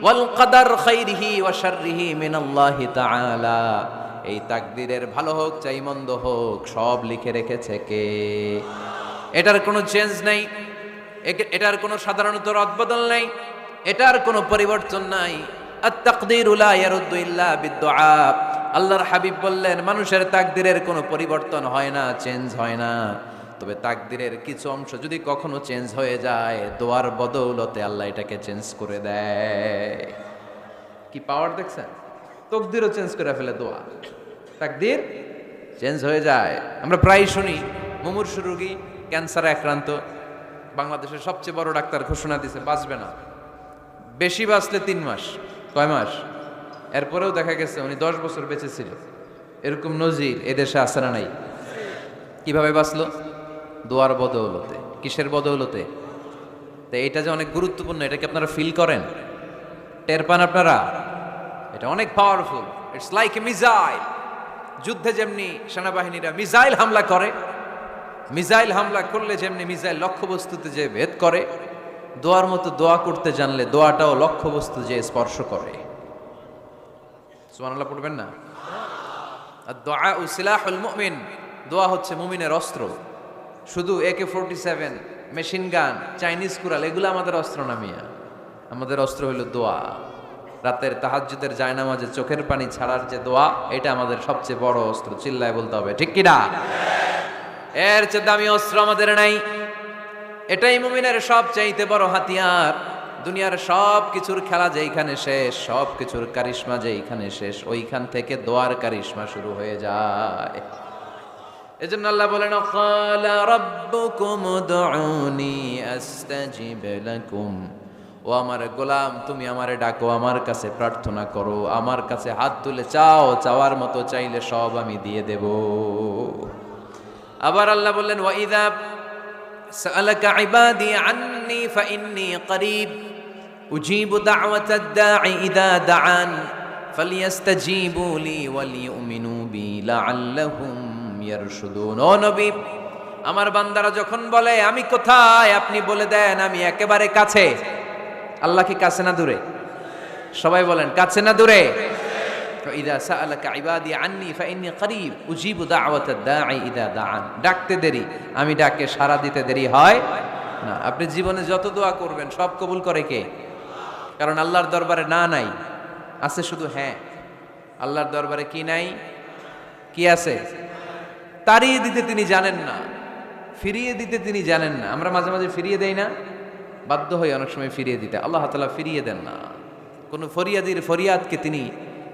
ওয়াল কদর, খাইরিহি ওয়া শাররিহি মিনাল্লাহি তাআলা। এই তাকদীরের ভালো হোক চাই মন্দ হোক, সব লিখে রেখেছে কে? এটার কোনো চেঞ্জ নাই, এটার কোনো সাধারণত রদবদল নাই, এটার কোনো পরিবর্তন নাই। আত-তাকদীরু লা ইয়ারুদ্দু ইল্লা বিদ-দুআ। আল্লাহর হাবিব বললেন, মানুষের তাকদীরের কোনো পরিবর্তন হয় না, চেঞ্জ হয় না। তবে তাকদীরের কিছু অংশ যদি কখনো চেঞ্জ হয়ে যায়, দোয়ার বদৌলতে আল্লাহ এটাকে চেঞ্জ করে দেয়। কি পাওয়ার দেখছেন? তাকদীরও চেঞ্জ করে ফেলে দোয়া, তাকদীর চেঞ্জ হয়ে যায়। আমরা প্রায় শুনি মুমূর্ষু রোগী, ক্যান্সারে আক্রান্ত, বাংলাদেশের সবচেয়ে বড় ডাক্তার ঘোষণা দিছে বাঁচবে না, বেশি বাঁচলে 3 মাস। কয় মাস? এরপরেও দেখা গেছে উনি 10 বছর বেঁচে ছিল। এরকম নজির এদেশে আছে না নাই? কিভাবে বাঁচলো? দোয়ার বদৌলতে। কিসের বদৌলতে? তো এটা যে অনেক গুরুত্বপূর্ণ, এটা কি আপনারা ফিল করেন, টের পান আপনারা? এটা অনেক powerful. It's like a missile. যুদ্ধে যেমনি সেনাবাহিনীরা মিসাইল হামলা করে, মিসাইল হামলা করলে যেমনি মিসাইল লক্ষ্যবস্তুতে যে ভেদ করে, দোয়ার মতো দোয়া করতে জানলে দোয়াটাও লক্ষ্যবস্তু যে স্পর্শ করে। সুবহানাল্লাহ পড়বেন না? আর দোয়া সিলাহুল মুমিন, দোয়া হচ্ছে মুমিনের অস্ত্র। শুধু AK-47, machine gun, Chinese Corel এগুলো আমাদের অস্ত্র না মিয়া। আমাদের অস্ত্র হলো দোয়া। রাতের তাহাজ্জুদের জায়নামাজে চোখের পানি ছাড়ার যে দোয়া, এটা আমাদের সবচেয়ে বড় অস্ত্র। চিল্লায় বলতে হবে, ঠিক কি না? এর চেয়ে দামি অস্ত্র আমাদের নাই। এটাই মুমিনের সবচাইতে বড় হাতিয়ার। দুনিয়ার সব কিছুর খেলা যেইখানে শেষ, সব কিছুর কারিশমা যেইখানে শেষ, ওইখান থেকে দোয়ার কারিশমা শুরু হয়ে যায়। এজন্য আল্লাহ বলেন, ক্বালা রাব্বুকুম উদউনি আস্তাজিব লাকুম। ও আমার গোলাম, তুমি আমারে ডাকো, আমার কাছে প্রার্থনা করো, আমার কাছে হাত তুলে চাও, চাওয়ার মতো চাইলে সব আমি দিয়ে দেব। আবার আল্লাহ বললেন, ওয়া ইযা সাআলাকা ইবাদি আন্নী ফাইন্নী করিব উজিবু দাওয়াতাদ দাঈ ইযা দাআন ফালিয়াস্তাজিবু লি ওয়া লিয়ুমিনু বি লাআল্লাহুম ইয়ারশুদুন। ও নবী, আমার বান্দারা যখন বলে আমি কোথায়, আপনি বলে দেন আমি একেবারে কাছে। আল্লাহ কি কাছে না দূরে? সবাই বলেন, কাছে না দূরে? ইযা সাআলাকা ইবাদি আন্নী ফাইন্নী করিব উজিবু দাওয়াতাদ দাঈ ইযা দাআন। ডাকতে দেরি, আমি ডাকে সাড়া দিতে দেরি হয় না। আপনি জীবনে যত দোয়া করবেন সব কবুল করে কে? কারণ আল্লাহর দরবারে না নাই, আছে শুধু হ্যাঁ। আল্লাহর দরবারে কি নাই? কি আছে? তাড়িয়ে দিতে তিনি জানেন না, ফিরিয়ে দিতে তিনি জানেন না। আমরা মাঝে মাঝে ফিরিয়ে দেই না, বাধ্য হই অনেক সময় ফিরিয়ে দিতে। আল্লাহ তাআলা ফিরিয়ে দেন না। কোন ফরিয়াদির ফরিয়াদকে তিনি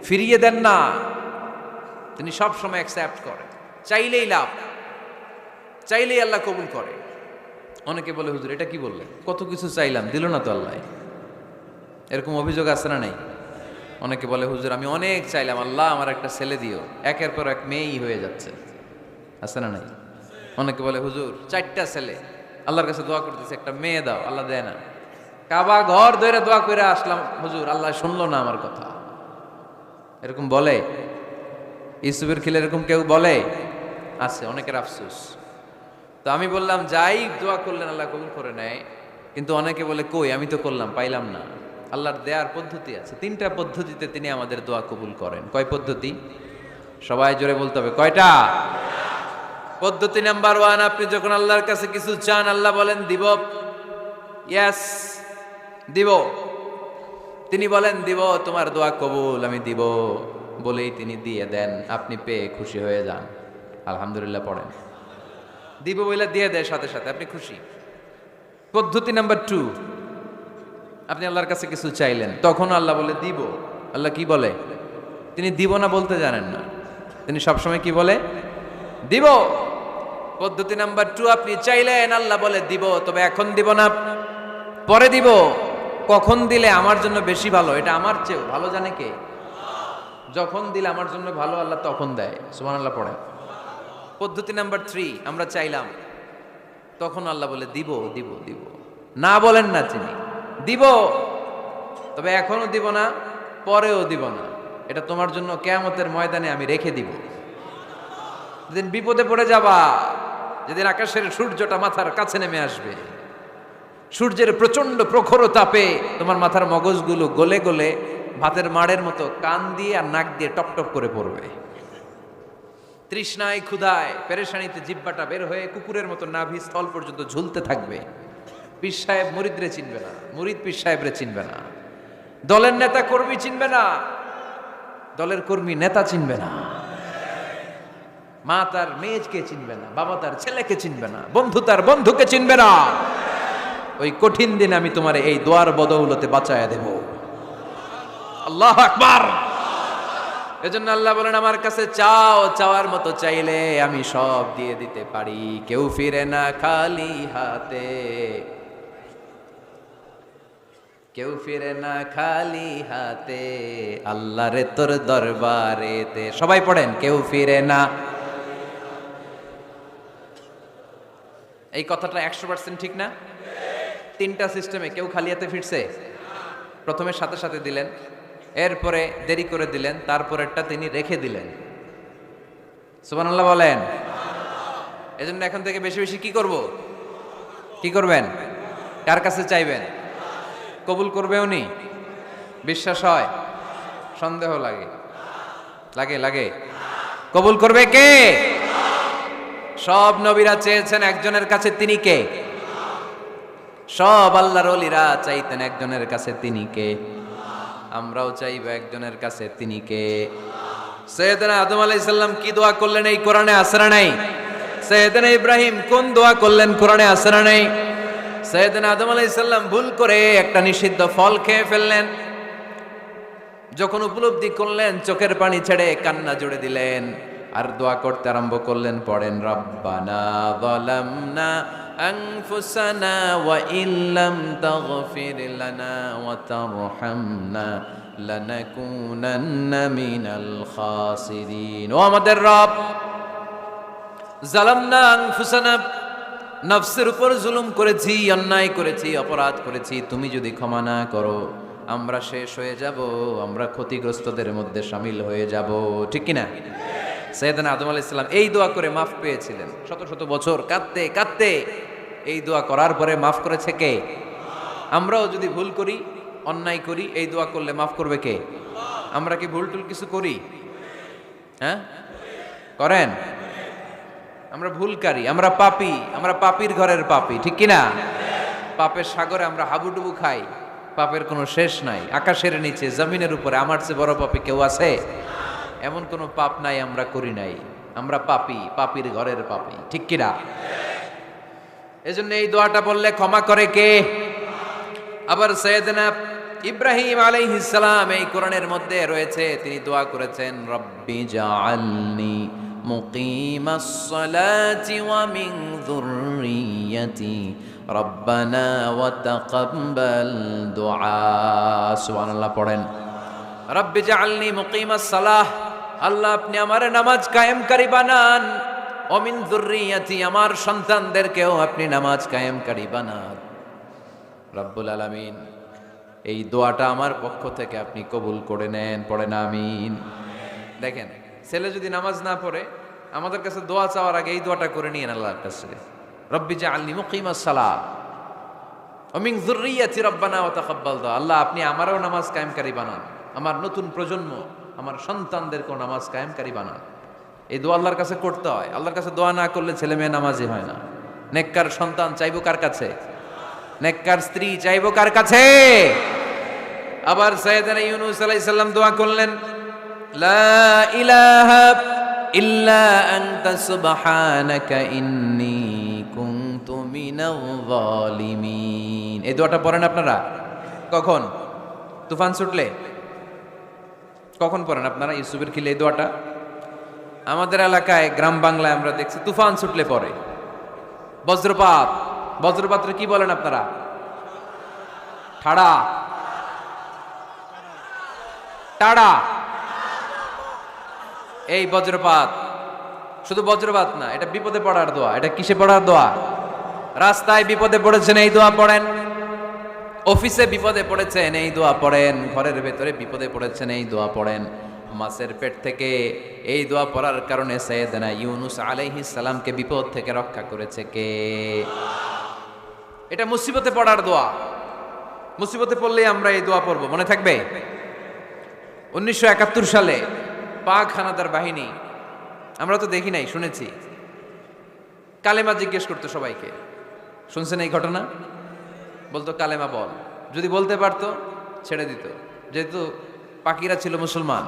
ফিরিয়ে দেন না, তিনি সব সময় অ্যাকসেপ্ট করেন। চাইলেই লাভ, চাইলেই আল্লাহ কবুল করে। অনেকে বলে, হুজুর এটা কি বললেন, কত কিছু চাইলাম দিল না তো আল্লাহ। এরকম অভিযোগ আছে না নাই? অনেকে বলে, হুজুর আমি অনেক চাইলাম, আল্লাহ আমার একটা ছেলে দিও, একের পর এক মেয়েই হয়ে যাচ্ছে। আছে না নাই? অনেকে বলে, হুজুর 4টা ছেলে, আল্লাহর কাছে দোয়া করতেছে একটা মেয়ে দাও, আল্লাহ দেয় না। কাবা ঘর ধরে দোয়া করে আসলাম, হুজুর আল্লাহ শুনলো না আমার কথা। এরকম বলে? ইউসুফের খিলে এরকম কেউ বলে? আছে, অনেকের আফসোস। তো আমি বললাম, যাই দোয়া করলেন আল্লাহ কবুল করে নেয়, কিন্তু অনেকে বলে কই আমি তো করলাম পাইলাম না। আল্লাহর দেয়ার পদ্ধতি আছে, 3টা পদ্ধতিতে তিনি আমাদের দোয়া কবুল করেন। কয় পদ্ধতি? সবাই জোরে বলতে হবে, কয়টা? পদ্ধতি নাম্বার 1, আপনি যখন আল্লাহর কাছে কিছু চান, আল্লাহ বলেন দিব, ইয়েস দিব। তিনি বলেন দিব, তোমার দোয়া কবুল, আমি দিব বলেই তিনি দিয়ে দেন। আপনি পেয়ে খুশি হয়ে যান, আলহামদুলিল্লাহ পড়েন। দিব বলে দিয়ে দেয় সাথে সাথে, আপনি খুশি। পদ্ধতি নাম্বার 2, আপনি আল্লাহর কাছে কিছু চাইলেন, তখন আল্লাহ বলে দিব। আল্লাহ কি বলে? তিনি দিব না বলতে জানেন না, তিনি সবসময় কি বলে? দিব। পদ্ধতি নাম্বার 2, আপনি চাইলেন, আল্লাহ বলে দিব, তবে এখন দিব না, পরে দিব। কখন দিলে আমার জন্য বেশি ভালো, এটা আমার চেয়েও ভালো জানে কে? যখন দিলে আমার জন্য ভালো, আল্লাহ তখন দেয়। সুবহানাল্লাহ পড়েন। পদ্ধতি নাম্বার 3, আমরা চাইলাম, তখন আল্লাহ বলে দিব দিব দিব। না বলেন না তিনি, দিব, তবে এখনো দিব না, পরেও দিব না। এটা তোমার জন্য কিয়ামতের ময়দানে আমি রেখে দিব। যেদিন বিপদে পড়ে যাবা, যেদিন আকাশের সূর্যটা মাথার কাছে নেমে আসবে, সূর্যের প্রচন্ড প্রখর তাপে তোমার মাথার মগজগুলো গলে গলে ভাতের মাড়ের মতো কান দিয়ে আর নাক দিয়ে টপ টপ করে পড়বে। তৃষ্ণায় ক্ষুধায় পেরেশানিতে জিহ্বাটা বের হয়ে কুকুরের মতো নাভি স্থল পর্যন্ত ঝুলতে থাকবে। পীর সাহেব মুরিদরে চিনবে না, মুরিদ পীর সাহেবরে চিনবে না, দলের নেতা কর্মী চিনবে না, দলের কর্মী নেতা চিনবে না, মা তার মেয়েকে চিনবে না, বাবা তার ছেলেকে চিনবে না, বন্ধু তার বন্ধুকে চিনবে না। ওই কঠিন দিন আমি তোমার এই দোয়ার বদৌলতে বাঁচায়া দেব। আল্লাহু আকবার। এজন্য আল্লাহ বলেন আমার কাছে চাও, চাওয়ার মতো চাইলে আমি সব দিয়ে দিতে পারি। কেউ ফিরে না খালি হাতে, কেউ ফিরে না খালি হাতে, আল্লাহরে তোর দরবারেতে। সবাই পড়েন, কেউ ফিরে না। এই কথাটা 100% ঠিক না? তিনটা সিস্টেমে কেউ খালি হাতে ফিরছে? প্রথমে সাথে সাথে দিলেন, এরপরে দেরি করে দিলেন, তারপরেরটা তিনি রেখে দিলেন। সুবহানাল্লাহ বলেন। এজন্য এখন থেকে বেশি বেশি কি করব? কি করবেন? কার কাছে চাইবেন? কবুল করবে উনি? বিশ্বাস হয়? সন্দেহ লাগে? লাগে লাগে? কবুল করবে কে? সব নবীরা চেয়েছেন একজনের কাছে, তিনি কে? সব আল্লাহর ওলিরা চাইতেন একজনের কাছে, তিনি কে? আমরাও চাইব একজনের কাছে, তিনি কে? সৈয়দনা আদম আলাইহিস সালাম কি দোয়া করলেন এই কোরআনে আছে না নাই? সৈয়দনা ইব্রাহিম কোন দোয়া করলেন কোরআনে আছে না নাই? সৈয়দনা আদম আলাইহিস সালাম ভুল করে একটা নিষিদ্ধ ফল খেয়ে ফেললেন, যখন উপলব্ধি করলেন চোখের পানি ছেড়ে কান্না জুড়ে দিলেন, আর দোয়া করতে আরম্ভ করলেন। পড়েন, রব্বানা যালামনা আনফুসানা ওয়া ইল্লাম তাগফির লানা ওয়া তারহামনা লানাকুনান্না মিনাল খাসিরিন। ও আমাদের রব, যালামনা আনফুসানা, নফসের উপর জুলুম করেছি, অন্যায় করেছি, অপরাধ করেছি, তুমি যদি ক্ষমা না করো আমরা শেষ হয়ে যাব, আমরা ক্ষতিগ্রস্তদের মধ্যে শামিল হয়ে যাব। ঠিক কিনা? সাইয়েদনা আদম আলাইহিস সালাম এই দোয়া করে মাফ পেয়েছিলেন। শত শত বছর কাঁদতে কাঁদতে এই দোয়া করার পরে মাফ করেছে কে? আমরাও যদি ভুল করি, অন্যায় করি, এই দোয়া করলে মাফ করবে কে? আমরা কি ভুল টুল কিছু করি? হ্যাঁ, করেন? আমরা ভুলকারী, আমরা পাপী, আমরা পাপীর ঘরের পাপী। ঠিক কিনা? পাপের সাগরে আমরা হাবুডুবু খাই, পাপের কোনো শেষ নাই। আকাশের নিচে, জমিনের উপরে আমার চেয়ে বড় পাপী কেউ আছে? এমন কোনো পাপ নাই আমরা করি নাই। আমরা পাপী, পাপীর ঘরের পাপী। ঠিক কিনা? এজন্য এই দোয়াটা বললে ক্ষমা করে কে? আবার সাইয়েদনা ইব্রাহিম আলাইহিস সালাম এই কোরআনের মধ্যে রয়েছে, তিনি দোয়া করেছেন, রব্বি জাআলনি মুকিমাস সালাতি ওয়া মিন যুররিয়াতি রব্বানা ওয়া তাকাব্বাল দুআ। সুবহানাল্লাহ পড়েন, রব্বি জাআলনি মুকিমাস সালাহ, আল্লাহ আপনি আমার নামাজ কায়েমকারী বানান, ওয়া মিন যুররিয়াতি, আমার সন্তানদেরকেও আপনি নামাজ কায়েমকারী বানান। রব্বুল আলামিন এই দোয়াটা আমার পক্ষ থেকে আপনি কবুল করে নেন। পড়েন আমিন। দেখেন, ছেলে যদি নামাজ না পড়ে আমাদের কাছে দোয়া চাওয়ার আগে এই দোয়াটা করে নিয়েন আল্লাহর কাছে, রব্বি জাআলনি মুকিমাস সালাহ ওয়া মিন যুররিয়াতি রব্বানা ওয়া তাকাব্বাল দুআ। আল্লাহ আপনি আমারও নামাজ কায়েমকারী বানান, আমার নতুন প্রজন্ম, আমার সন্তানদেরকেও নামাজ কায়েমকারী বানান। এই দোয়া আল্লাহর কাছে করতে হয়। আল্লাহর কাছে দোয়া না করলে ছেলে মেয়ে নামাজি হয় না। নেককার সন্তান চাইবো কার কাছে? নেককার স্ত্রী চাইবো কার কাছে? আবার সাইয়েদনা ইউনূস আলাইহিস সালাম দোয়া করলেন, লা ইলাহা ইল্লা আনতা সুবহানাকা ইন্নী কুনতু মিনাল যালিমিন। এই দোয়াটা পড়েন আপনারা? কখন? তুফান ছুটলে? কখন পড়েন আপনারা ইউসুফের খিলে এই দোয়াটা? আমাদের এলাকায় গ্রাম বাংলায় আমরা দেখছি তুফান ছুটলে পড়ে। বজ্রপাত, বজ্রপাতরে কি বলেন আপনারা? ঠাড়া, টাড়া। এই বজ্রপাত, শুধু বজ্রপাত না, এটা বিপদে পড়ার দোয়া। এটা কিসে পড়ার দোয়া? রাস্তায় বিপদে পড়েছেন এই দোয়া পড়েন, অফিসে বিপদে পড়েছেন এই দোয়া পড়েন, ঘরের ভেতরে বিপদে পড়েছেন এই দোয়া পড়েন। মাছের পেট থেকে এই দোয়া পড়ার কারণে সাইয়েদনা ইউনূস আলাইহিস সালামকে বিপদ থেকে রক্ষা করেছে কে? এটা মুসিবতে পড়ার দোয়া। মুসিবতে পড়লেই আমরা এই দোয়া পড়বো, মনে থাকবে? 1971 সালে পাক হানাদার বাহিনী, আমরা তো দেখি নাই, শুনেছি, কালেমা জিজ্ঞেস করতো সবাইকে। শুনছেন এই ঘটনা? বলতো কালেমা বল, যদি বলতে পারতো ছেড়ে দিত। যেহেতু পাকিরা ছিল মুসলমান,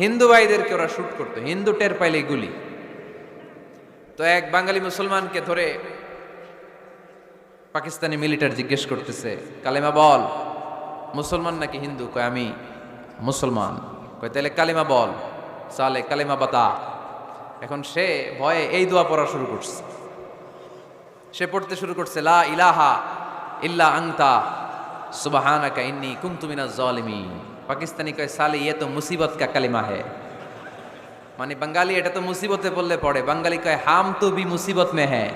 হিন্দু ভাইদেরকে ওরা শুট করতো, হিন্দু টের পাইলে গুলি। তো এক বাঙালি মুসলমানকে ধরে পাকিস্তানি মিলিটারি জিজ্ঞেস করতেছে, কালেমা বল, মুসলমান নাকি হিন্দু? কয় আমি মুসলমান। কয় তাহলে কালেমা বল। সালে কালেমা বাতা। এখন সে ভয়ে এই দোয়া পড়া শুরু করছে। সে পড়তে শুরু করছে, লা ইলাহা ইল্লা আনতা সুবহানাকা ইন্নী কুনতু মিনাজ জালিমিন। পাকিস্তানি কয় সালে ইয়ে তো মুসিবত কা কালিমা है, মানে বাঙালি এটা তো মুসিবতে পড়লে পড়ে, বাঙালি কয় হাম তো বি মুসিবত মে হ্যাঁ,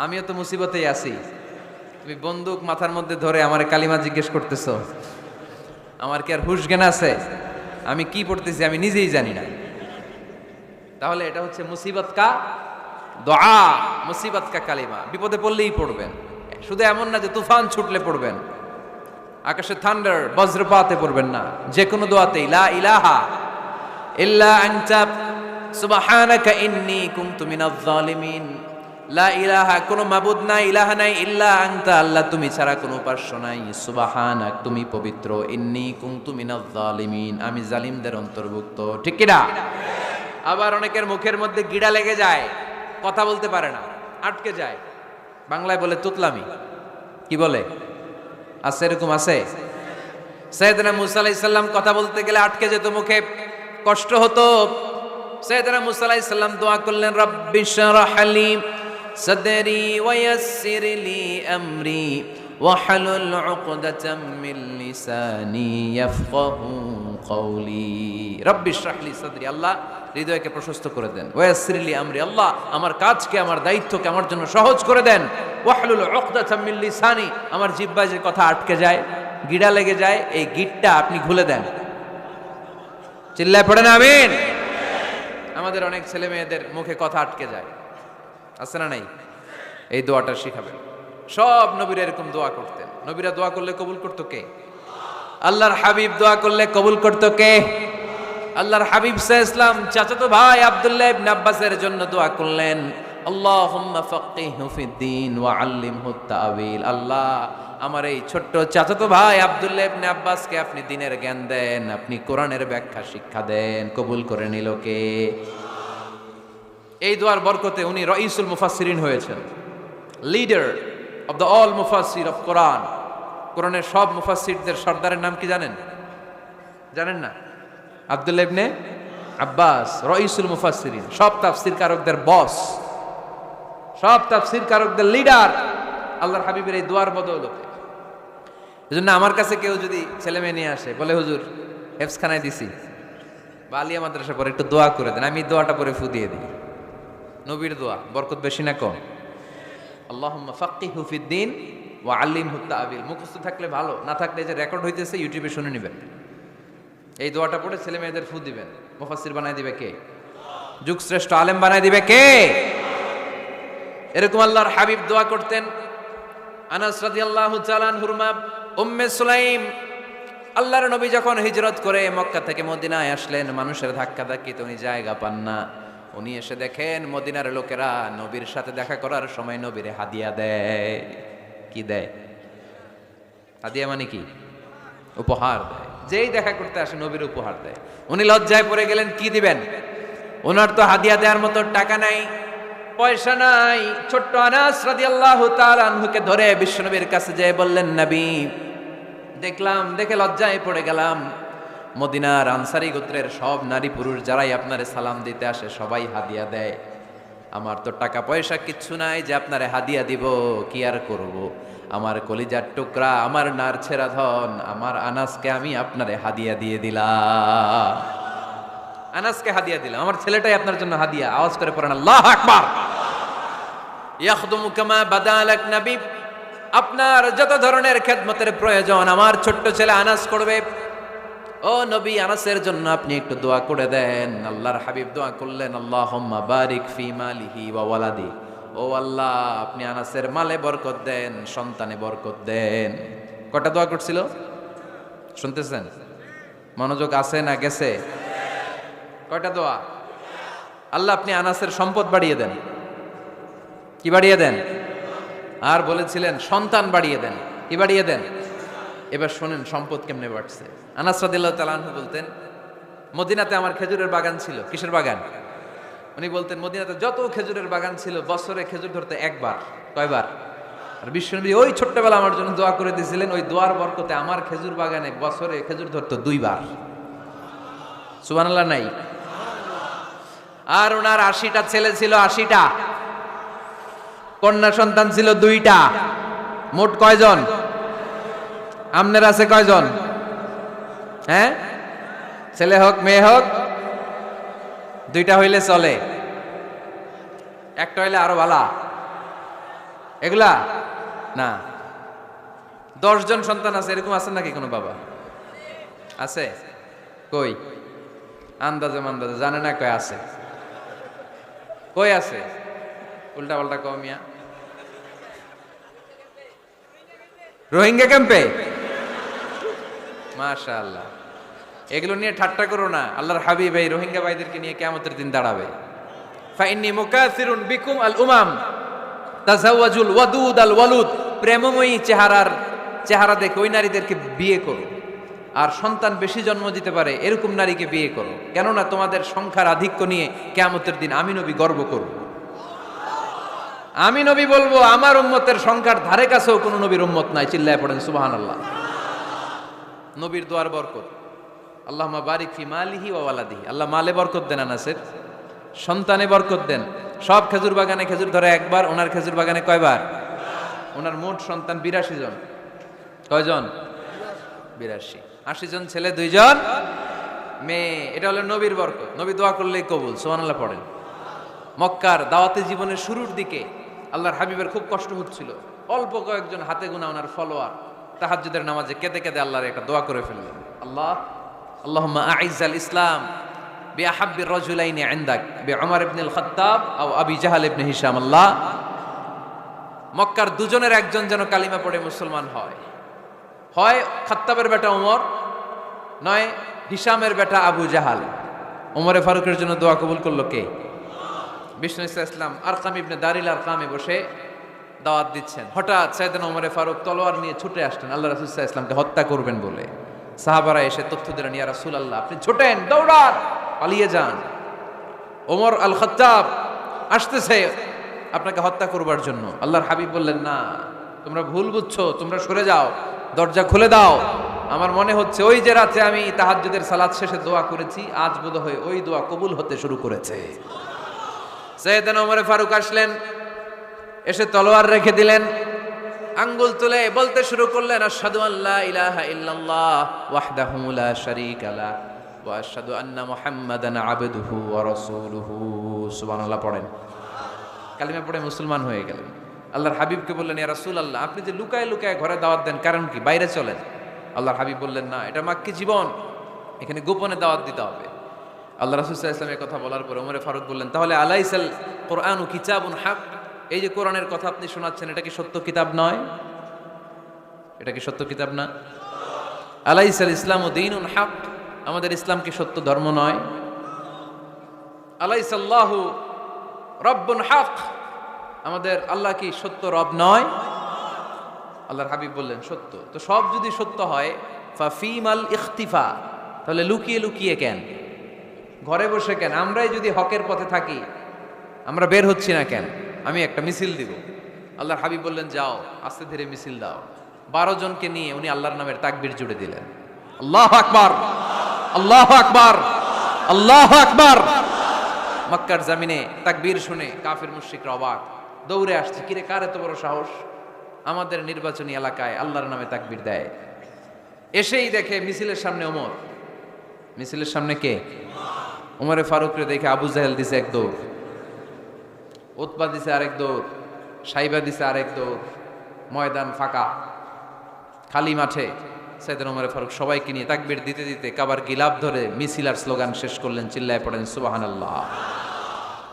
আমিও তো মুসিবতেই আছি। তুমি বন্দুক মাথার মধ্যে ধরে আমার কালিমা জিজ্ঞেস করতেছো, আমার কি আর হুশ জ্ঞান আছে? আমি কি পড়তেছি আমি নিজেই জানি না। তাহলে এটা হচ্ছে মুসিবত কা দোয়া, মুসিবত কা কালিমা। বিপদে পড়লেই পড়বেন, শুধু এমন না যে তুফান ছুটলে পড়বেন, আকাশে থান্ডার বজ্রপাতে পড়বেন না, যে কোনো দোয়াতেই লা ইলাহা ইল্লা আনতা সুবহানাকা ইন্নী কুনতু মিনাজ জালিমিন। লা ইলাহা, কোনো মাবুদ নাই, ইলাহা নাই, ইল্লা আনতা, আল্লাহ তুমি ছাড়া কোনো উপাস্য নাই, সুবহানাক তুমি পবিত্র, ইন্নী কুনতু মিনাজ জালিমিন আমি জালিমদের অন্তর্ভুক্ত। ঠিক কি না? আবার অনেকের মুখের মধ্যে গিড়া লেগে যায়, কথা বলতে পারে না, আটকে যায়। বাংলায় বলে তুতলামি, কি বলে? আছে, এরকম আছে। সাইয়েদনা মুসা আলাইহিস সালাম কথা বলতে গেলে আটকে যেত, মুখে কষ্ট হতো। সাইয়েদনা মুসা আলাইহিস সালাম দোয়া করলেন, রাব্বি শরহ লি সাদরি ওয়া ইয়াসসির লি আমরি ওয়াহলুল উকদাতাম মিন লিসানি ইয়াফকাহু কওলি। রাব্বি শরহ লি সাদরি, আল্লাহ হৃদয়কে প্রশস্ত করে দেন। ওয়া ইয়াসসির লি আমরি, আল্লাহ আমার কাজকে, আমার দায়িত্বকে আমার জন্য সহজ করে দেন। ওয়াহলুল উকদাতাম মিন লিসানি, আমার জিহ্বায় যে কথা আটকে যায়, গিড়া লেগে যায়, এই গিটটা আপনি খুলে দেন। চিল্লায় পড়েন আমিন। আমাদের অনেক ছেলে মেয়েদের মুখে কথা আটকে যায়, আছে না নাই? এই দোয়াটা শিখাবেন। সব নবীরা এরকম দোয়া করতেন। নবীরা দোয়া করলে কবুল করতো কে? আল্লাহর হাবিব দোয়া করলে কবুল করতো কে? আল্লাহর হাবিব সাল্লাল্লাহু আলাইহি ওয়াসাল্লাম চাচাতো ভাই আব্দুল্লাহ ইবনে আব্বাসের জন্য দোয়া করলেন, আল্লাহুম্মা ফাক্কিহহু ফিদ্দীন ওয়া আল্লিমহু তা'ওয়িল। আল্লাহ আমার এই ছোট্ট চাচাতো ভাই আব্দুল্লাহ ইবনে আব্বাসকে আপনি দ্বীনের জ্ঞান দেন, আপনি কোরআনের ব্যাখ্যা শিক্ষা দেন। কবুল করে নিল কে? এই দোয়ার বরকতে উনি রাইসুল মুফাসসিরিন হয়েছেন, লিডার অফ দ্য অল মুফাসসির অফ কোরআন। কোরআনের সব মুফাসসিরদের সর্দারের নাম কি জানেন? জানেন না? আব্দুল্লাহ ইবনে আব্বাস রাইসুল মুফাসসিরিন, সব তাফসীর কারকদের বস, সব তাফসীর কারকদের লিডার, আল্লাহর হাবিবের এই দোয়ার বদৌলতে। এজন্য আমার কাছে কেউ যদি ছেলে মেয়ে নিয়ে আসে, বলে হুজুর হেফজখানায় দিছি বা আলিয়া মাদ্রাসা পরে একটু দোয়া করে দেন, আমি দোয়াটা পরে ফু দিয়ে দিই। নবীর দোয়া বরকত বেশি না কম? আল্লাহুম্মা ফাক্কিহহু ফিদ্দীন ওয়া আল্লিমহু তা'ওয়িল। মুখস্থ থাকলে ভালো, না থাকলে যে রেকর্ড হইতেছে ইউটিউবে শুনে নেবেন। এই দোয়াটা পড়ে ছেলে মেয়েদের ফু দিবেন। মুফাসসির বানায় দিবে কে? যুগশ্রেষ্ঠ আলেম বানায় দিবে কে? এরকম আল্লাহর হাবিব দোয়া করতেন। আনাস রাদিয়াল্লাহু তাআলা আনহুর মা উম্মে সুলাইম, আল্লাহর নবী যখন হিজরত করে মক্কা থেকে মদিনায় আসলেন, মানুষের ধাক্কাধাক্কিতে উনি জায়গা পান না। উনি এসে দেখেন মদিনার লোকেরা নবীর সাথে দেখা করার সময় নবীরে হাদিয়া দেয়। কি দেয়? হাদিয়া মানে কি? উপহার দেয়। যেই দেখা করতে আসে নবীর উপহার দেয়। উনি লজ্জায় পড়ে গেলেন, কি দিবেন? ওনার তো হাদিয়া দেওয়ার মতো টাকা নাই, পয়সা নাই। ছোট্ট আনাস রাদিয়াল্লাহু তাআলা আনহুকে ধরে বিশ্বনবীর কাছে যেয়ে বললেন, নবী দেখলাম, দেখে লজ্জায় পড়ে গেলাম, মদিনার আনসারী গোত্রের সব নারী পুরুষ যারাই আপনারে সালাম দিতে আসে সবাই হাদিয়া দেয়। আমার তো টাকা পয়সা কিচ্ছু নাই যে আপনারে হাদিয়া দিব, কি আর করব। আমার কলিজার টুকরা, আমার নার ছেঁড়া ধন, আমার আনাসকে আমি আপনারে হাদিয়া দিয়ে দিলাম। আনাসকে হাদিয়া দিলাম, আমার ছেলেটাই আপনার জন্য হাদিয়া। আওয়াজ করে পড়েন আল্লাহু আকবার। ইয়াখদুমু কামা বাদালাক নবী, আপনার যত ধরনের খেদমতের প্রয়োজন আমার ছোট্ট ছেলে আনাস করবে। ও নবী, আনাসের জন্য আপনি একটু দোয়া করে দেন। আল্লাহর হাবিব দোয়া করলেন, আল্লাহুম্মা বারিক ফি মালিহি ওয়া ওয়ালাদি। ও আল্লাহ, আপনি আনাসের মালে বরকত দেন, সন্তানে বরকত দেন। কটা দোয়া করছিল শুনতেছেন? মনোযোগ আছে না গেছে? কয়টা দোয়া? আল্লাহ আপনি আনাসের সম্পদ বাড়িয়ে দেন। কি বাড়িয়ে দেন? আর বলেছিলেন সন্তান বাড়িয়ে দেন। কি বাড়িয়ে দেন? এবার শোনেন সম্পদ কেমনে বাড়ছে। আনাস রাদিয়াল্লাহু তাআলা আনহু বলতেন, মদিনাতে আমার খেজুরের বাগান ছিল। কিসের বাগান? উনি বলতেন মদিনাতে যত খেজুরের বাগান ছিল বছরে খেজুর ধরতে একবার। কয়বার? আর বিশ্বনবী ওই ছোট্টবেলা আমার জন্য দোয়া করে দিয়েছিলেন, ওই দোয়ার বরকতে আমার খেজুর বাগানে বছরে খেজুর ধরতো 2 বার। সুবহানাল্লাহ নাই? আর ওনার 80টা ছেলে ছিল, 80টা। কন্যা সন্তান ছিল 2টা। মোট কয়জন? আমনের আছে কয়জন? হ্যাঁ, ছেলে হোক মেয়ে হোক 2টা হইলে চলে, একটা হইলে আরো ভালো। এগুলা না, 10 জন সন্তান আছে, এরকম আছে নাকি কোনো বাবা? আছে? কই? আন্দাজে মান্দাজে জানে না কয় আছে? কই আছে? উল্টা পাল্টা কমিয়া রোহিঙ্গা ক্যাম্পে। মাশাআল্লাহ, এগুলো নিয়ে ঠাট্টা করো না। আল্লাহর হাবিব এই রোহিঙ্গা ভাইদেরকে নিয়ে কিয়ামতের দিন দাঁড়াবে। ফাইন্নী মুকাসিরুন বিকুম আল উমাম তাজাওয়াজুল ওয়াদুদ আল ওয়ালুদ। প্রেমময়ী চেহারা দেখে ওই নারীদেরকে বিয়ে করো, আর সন্তান বেশি জন্ম দিতে পারে এরকম নারীকে বিয়ে করো, কেননা তোমাদের সংখ্যার আধিক্য নিয়ে কিয়ামতের দিন আমি নবী গর্ব করব। আমি নবী বলবো আমার উম্মতের সংখ্যার ধারে কাছেও কোনো নবীর উম্মত নাই। চিল্লায় পড়েন সুবহানাল্লাহ। নবীর দোয়ার বরকত। আল্লাহুম্মা বারিক ফি মালিহি ওয়া ওয়ালাদিহি। আল্লাহ মালে বরকত দেন আনাসের, সন্তানে বরকত দেন। সব খেজুর বাগানে খেজুর ধরে একবার, ওনার খেজুর বাগানে কয়বার? ওনার মোট সন্তান 82 জন। কয়জন? 82। 80 জন ছেলে, 2 জন মেয়ে। এটা হলো নবীর বরকত। নবী দোয়া করলেই কবুল। সুবহানাল্লাহ পড়েন। মক্কার দাওয়াতে জীবনের শুরুর দিকে আল্লাহর হাবিবের খুব কষ্ট হচ্ছিল। অল্প কয়েকজন হাতে গোনা ওনার ফলোয়ার তাহাজ্জুদের নামাজে কেঁদে কেঁদে আল্লাহর একটা দোয়া করে ফেললেন। আল্লাহুম্মা আইজ্জাল ইসলাম বিআহাব্বির রাজুলাইনি ইনদাক বিউমর ইবনুল খাত্তাব আও আবি জাহল ইবনে হিশাম। আল্লাহ, মক্কার দুজনের একজন যেন কালিমা পড়ে মুসলমান হয়। হয় খাত্তাবের বেটা ওমর, নয় হিশামের বেটা আবু জাহাল। ওমরে ফারুকের জন্য দোয়া কবুল করলো কে? বিষ্ণু ইসলাম আরকাম ইবনে দারিল আরকামে বসে দাওয়াত দিচ্ছেন। হঠাৎ সাইয়েদনা ওমরে ফারুক তলোয়ার নিয়ে ছুটে আসলেন আল্লাহ রাসূল সাল্লাল্লাহু আলাইহি ওয়াসাল্লামকে হত্যা করবেন বলে। সাহাবারা এসে তথ্য দিলেন, ইয়া রাসূলুল্লাহ আপনি ছোটেন, দৌড়ান, পালিয়ে যান, ওমর আল খাত্তাব আসতেছে আপনাকে হত্যা করবার জন্য। আল্লাহর হাবিব বললেন, না তোমরা ভুল বুঝছো, তোমরা সরে যাও, দরজা খুলে দাও। আমার মনে হচ্ছে ওই যে রাতে আমি তাহাজ্জুদের সালাত শেষে দোয়া করেছি, আজ বোধহয় ওই দোয়া কবুল হতে শুরু করেছে। সাইয়েদনা ওমর ফারুক আসলেন, এসে তলোয়ার রেখে দিলেন, আঙ্গুল তুলে বলতে শুরু করলেন, আশহাদু আল্লা ইলাহা ইল্লাল্লাহ ওয়াহদাহু লা শারীকা লাহ ওয়া আশহাদু আন্না মুহাম্মাদান আবদুহু ওয়া রাসূলুহু। সুবহানাল্লাহ পড়েন। কালিমা পড়ে মুসলমান হয়ে গেলেন। আল্লাহর হাবিবকে বললেন, ইয়া রাসূলুল্লাহ আপনি যে লুকায় লুকায় ঘরে দাওয়াত দেন, কারণ কি? বাইরে চলেন। আল্লাহর হাবিব বললেন, না, এটা মাক্কি জীবন, এখানে গোপনে দাওয়াত দিতে হবে। আল্লাহ রাসূল সাল্লাল্লাহু আলাইহি ওয়াসাল্লাম কথা বলার পরে ওমরে ফারুক বললেন, তাহলে আলাইসাল কোরআনু কিতাবুন হক, এই যে কোরআনের কথা আপনি শোনাচ্ছেন এটা কি সত্য কিতাব নয়? এটা কি সত্য কিতাব না? আলাইসাল ইসলামু দীনুন হক, আমাদের ইসলাম কি সত্য ধর্ম নয়? আলাইসাল্লাহু রব্বুন হক, আমাদের আল্লাহ কি সত্য রব নয়? আল্লাহর হাবিব বললেন, সত্য। তো সব যদি সত্য হয়, ফাফিমাল ইখতিফা, তাহলে লুকিয়ে লুকিয়ে কেন? ঘরে বসে কেন? আমরাই যদি হকের পথে থাকি, আমরা বের হচ্ছি না কেন? আমি একটা মিছিল দিব। আল্লাহর হাবিব বললেন, যাও আস্তে ধীরে মিছিল দাও। 12 জনকে নিয়ে উনি আল্লাহর নামের তাকবীর জুড়ে দিলেন। আল্লাহু আকবার, আল্লাহু আকবার, আল্লাহু আকবার। মক্কার জমিনে তাকবীর শুনে কাফির মুশরিকরা অবাক, দৌড়ে আসছে, কিরে কার এত বড় সাহস আমাদের নির্বাচনী এলাকায় আল্লাহর নামে তাকবীর দেয়। এসেই দেখে মিছিলের সামনে ওমর। মিছিলের সামনে কে? ওমরে ফারুকরে দেখে আবু জাহেল দিছে এক দৌড়, উতবা দিছে আরেক দৌড়, সাইবা দিছে আরেক দৌড়। ময়দান ফাঁকা, খালি মাঠে সাইয়েদনা ওমরে ফারুক সবাইকে নিয়ে তাকবীর দিতে দিতে কাবার গিলাফ ধরে মিছিল আর স্লোগান শেষ করলেন। চিল্লায় পড়েন সুবহানাল্লাহ।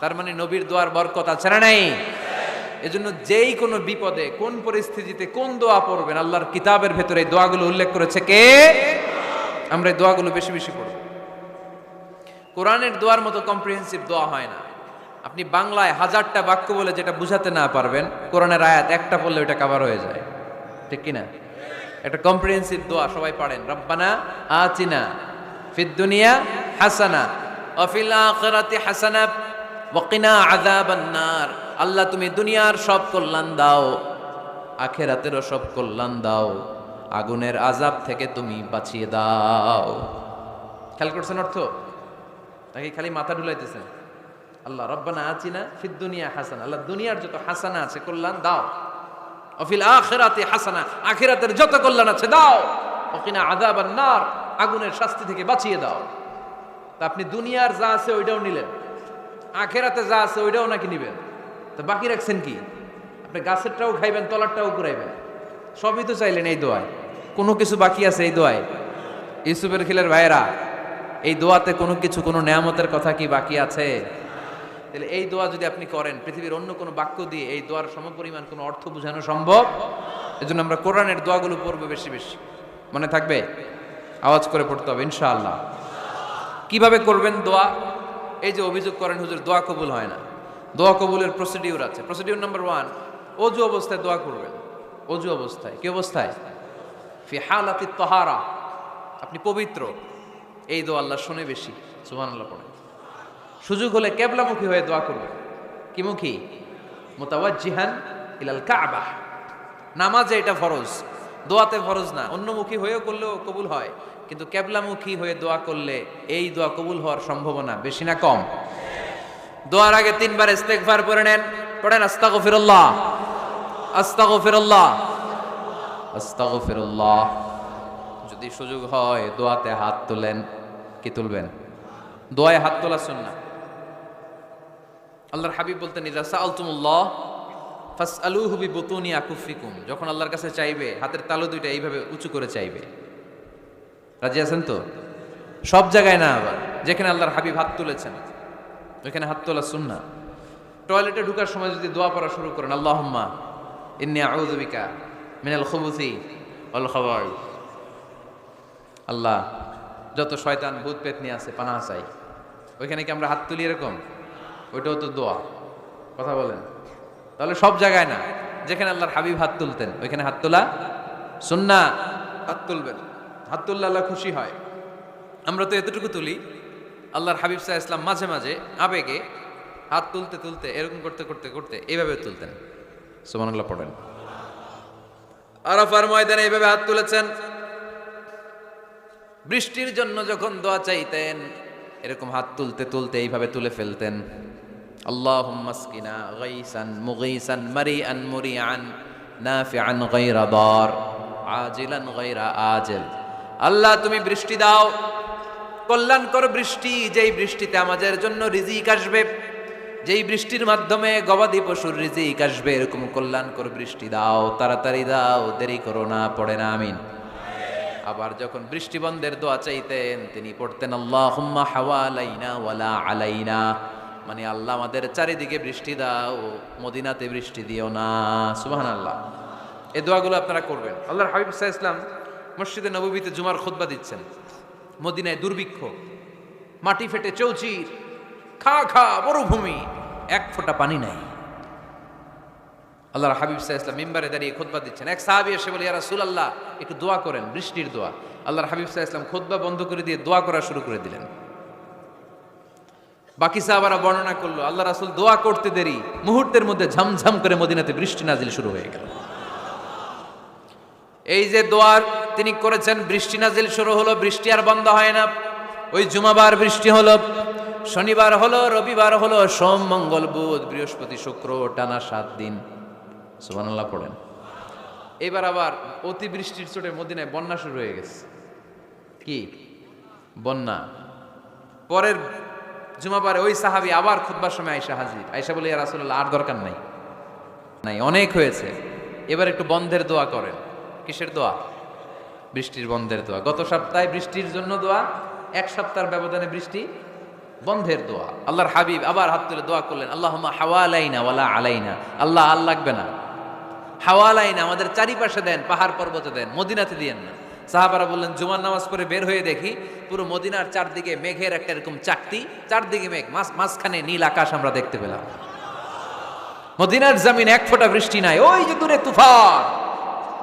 তার মানে নবীর দোয়ার বরকত আছে না নাই? এজন্য যেই কোনো বিপদে, কোন পরিস্থিতিতে কোন দোয়া পড়বেন, আল্লাহর কিতাবের ভেতরে এই দোয়াগুলো উল্লেখ করেছে কে? আমরা এই দোয়াগুলো বেশি বেশি পড়ব। কোরআনের দোয়ার মতো কম্প্রিহেন্সিভ দোয়া হয় না। আপনি বাংলায় 1000টা বাক্য বলে যেটা বুঝাতে না পারবেন, কোরআনের আয়াত একটা পড়লে ওটা কভার হয়ে যায়, ঠিক কি না? একটা কম্প্রিহেন্সিভ দোয়া সবাই পড়েন, রব্বানা আতিনা ফিদ দুনিয়া হাসানা ওয়া ফিল আখিরাতি হাসানা ওয়া কিনা আযাবান নার। আল্লাহ তুমি দুনিয়ার সব কল্যাণ দাও, আখিরাতেরও সব কল্যাণ দাও, আগুনের আযাব থেকে তুমি বাঁচিয়ে দাও। খেয়াল করছেন অর্থ? নাকি খালি মাথা ঢুলাইতেছেন? আল্লাহ রব্বানা আতিনা ফিদ দুনিয়া হাসানা, আল্লাহ দুনিয়ার যত হাসানা আছে কল্যাণ দাও, অফিল আখিরাতি হাসানা, আখিরাতের যত কল্যাণ আছে দাও, ওকিনা আযাবান নার, আগুনের শাস্তি থেকে বাঁচিয়ে দাও। তা আপনি দুনিয়ার যা আছে ওইটাও নিলেন, আখিরাতে যা আছে ওইটাও নাকি নিবেন, তো বাকি রাখছেন কি? আপনি গাছেরটাও খাইবেন, তলারটাও ঘুরাইবেন, সবই তো চাইলেন এই দোয়ায়। কোনো কিছু বাকি আছে এই দোয়ায়? ইউসুফের খিলের ভাইয়েরা, এই দোয়াতে কোনো কিছু, কোনো নেয়ামতের কথা কি বাকি আছে? তাহলে এই দোয়া যদি আপনি করেন, পৃথিবীর অন্য কোনো বাক্য দিয়ে এই দোয়ার সমপরিমাণ কোনো অর্থ বোঝানো সম্ভব? এজন্য আমরা কোরআনের দোয়াগুলো পড়বো বেশি বেশি। মনে থাকবে? আওয়াজ করে পড়তে হবে ইনশাআল্লাহ। কিভাবে করবেন দোয়া? এই যে অভিযোগ করেন হুজুর দোয়া কবুল হয় না, দোয়া কবুলের প্রসিডিউর আছে। প্রসিডিউর নাম্বার 1, অজু অবস্থায় দোয়া করবেন। অজু অবস্থায়, কি অবস্থায়? ফি হালাতি তাহারা, আপনি পবিত্র, এই দোয়া আল্লাহ শুনে বেশি। সুবহানাল্লাহ পড়েন। সুযোগ হলে কিবলামুখী হয়ে দোয়া করবেন। কি মুখী? মুতাওয়াজ্জিহান ইলাল কাবা। নামাজে এটা ফরজ, দোয়াতে ফরজ না। অন্যমুখী হয়েও করলেও কবুল হয়, কিন্তু কিবলামুখী হয়ে দোয়া করলে এই দোয়া কবুল হওয়ার সম্ভাবনা বেশি না কম? দোয়ার আগে 3 বার ইস্তেগফার পড়ে নেন। পড়েন আস্তাগফিরুল্লাহ, আস্তাগফিরুল্লাহ, আস্তাগফিরুল্লাহ। যদি সুযোগ হয় দোয়াতে হাত তোলেন। কি তুলবেন? দোয়ায় হাত তোলা সুন্নাহ। আল্লাহর হাবিব বলতেন, ইযা সাআলতুমুল্লাহ ফাসআলুহু বিবুতুনি আকুফিকুম। যখন আল্লাহর কাছে চাইবে, হাতের তালু দুইটা এইভাবে উঁচু করে চাইবে। রাজি আছেন তো? সব জায়গায় না, আবার যেখানে আল্লাহর হাবিব হাত তুলেছেন ওইখানে হাত তোলা সুন্নাহ। টয়লেটে ঢোকার সময় যদি দোয়া পড়া শুরু করেন, আল্লাহুম্মা ইন্নী আউযু বিকা মিনাল খুবুসি ওয়াল খাবাইস, আল্লাহ যত শয়তান ভূত পেতনি আছে পানাহ চাই। ওইখানে কি আমরা হাত তুলি এরকম? ওইটাও তো দোয়া। কথা বলেন। তাহলে সব জায়গায় না, যেখানে আল্লাহর হাবিব হাত তুলতেন ওইখানে হাত তোলা সুন্নাহ। হাত তুলবেন, হাত তুললে আল্লাহ খুশি হয়। আমরা তো এতটুকু তুলি, আল্লাহর হাবিব সাল্লাল্লাহু আলাইহি ওয়াসাল্লাম মাঝে মাঝে আবেগে হাত তুলতে তুলতে এরকম করতে করতে করতে এইভাবে তুলতেন। সুবহানাল্লাহ পড়েন। আরাফার ময়দানে এইভাবে হাত তুলেছেন। বৃষ্টির জন্য যখন দোয়া চাইতেন এরকম হাত তুলতে তুলতে এইভাবে তুলে ফেলতেন। আল্লাহুম্মা আসকিনা গাইসান মুগীসান মারিআন মুরিআন নাফিআন গায়রা দার আজিলান গায়রা আজিল। আল্লাহ তুমি বৃষ্টি দাও, কল্যাণকর বৃষ্টি, যেই বৃষ্টিতে আমাদের জন্য রিজিক আসবে, যেই বৃষ্টির মাধ্যমে গবাদি পশুর রিজিক আসবে, এরকম কল্যাণকর বৃষ্টি দাও, তাড়াতাড়ি দাও, দেরি করো না। পড়ে না আমিন। আবার যখন বৃষ্টি বন্ধের দোয়া চাইতেন তিনি পড়তেন আল্লাহুম্মা হাওয়ালাইনা ওয়ালা আলাইনা, মানে আল্লাহ আমাদের চারিদিকে বৃষ্টি দাও, মদিনাতে বৃষ্টি দিও না। সুবহানাল্লাহ। এই দোয়াগুলো আপনারা করবেন। আল্লাহর হাবিব সাল্লাল্লাহু আলাইহি ওয়াসাল্লাম মসজিদে নববীতে জুমার খুতবা দিচ্ছেন। মদিনায় দুর্ভিক্ষ, মাটি ফেটে চৌচির, খা খা মরুভূমি, এক ফোঁটা পানি নাই। আল্লাহর হাবিব সাল্লাল্লাহু আলাইহি ওয়াসাল্লাম মিম্বারে দাঁড়িয়ে খুতবা দিচ্ছেন। এক সাহাবী এসে বলে, ইয়া রাসূলুল্লাহ একটু দোয়া করেন, বৃষ্টির দোয়া। আল্লাহর হাবিব সাল্লাল্লাহু আলাইহি ওয়াসাল্লাম খুতবা বন্ধ করে দিয়ে দোয়া করা শুরু করে দিলেন। বাকি সাহাবারা বর্ণনা করলো, আল্লাহ রাসূল দোয়া করতে দেরি, মুহূর্তের মধ্যে ঝমঝম করে মদিনাতে বৃষ্টি নাজিল শুরু হয়ে গেল। এই যে দোয়ার তিনি করেছেন, বৃষ্টি নাজিল শুরু হলো, বৃষ্টি আর বন্ধ হয় না। ওই জুমাবার বৃষ্টি হলো, শনিবার হলো, রবিবার হলো, সোম মঙ্গল বুধ বৃহস্পতি শুক্র, টানা 7 দিন। সুবহানাল্লাহ পড়েন। এবার আবার অতিবৃষ্টির চোটে মদিনায় বন্যা শুরু হয়ে গেছে। কি বন্যা? পরের জুমাবারে ওই সাহাবী আবার খুতবার সময় আয়েশা হাজির। আয়েশা বলে, ইয়া রাসূলুল্লাহ আর দরকার নাই, নাই অনেক হয়েছে, এবার একটু বন্ধের দোয়া করেন। কিসের দোয়া? বৃষ্টির বন্ধের দোয়া। গত সপ্তাহে বৃষ্টির জন্য দোয়া, 1 সপ্তাহের ব্যবধানে বৃষ্টি বন্ধের দোয়া। আল্লাহর হাবিব আবার হাত তুলে দোয়া করলেন, আল্লাহুম্মা হাওয়ালাইনা ওয়ালা আলাইনা, আল্লাহ আর লাগবে না, হাওয়ালাইনা আমাদের চারিপাশে দেন, পাহাড় পর্বতে দেন, মদিনাতে দিয়েন না। সাহাবারা বললেন, জুমার নামাজ পড়ে বের হয়ে দেখি পুরো মদিনার চারদিকে মেঘের একটা এরকম চাকতি, চারদিকে মেঘ, মাঝখানে নীল আকাশ আমরা দেখতে পেলাম। মদিনার জমিন 1 ফোঁটা বৃষ্টি নাই। ওই যে দূরে তুফান,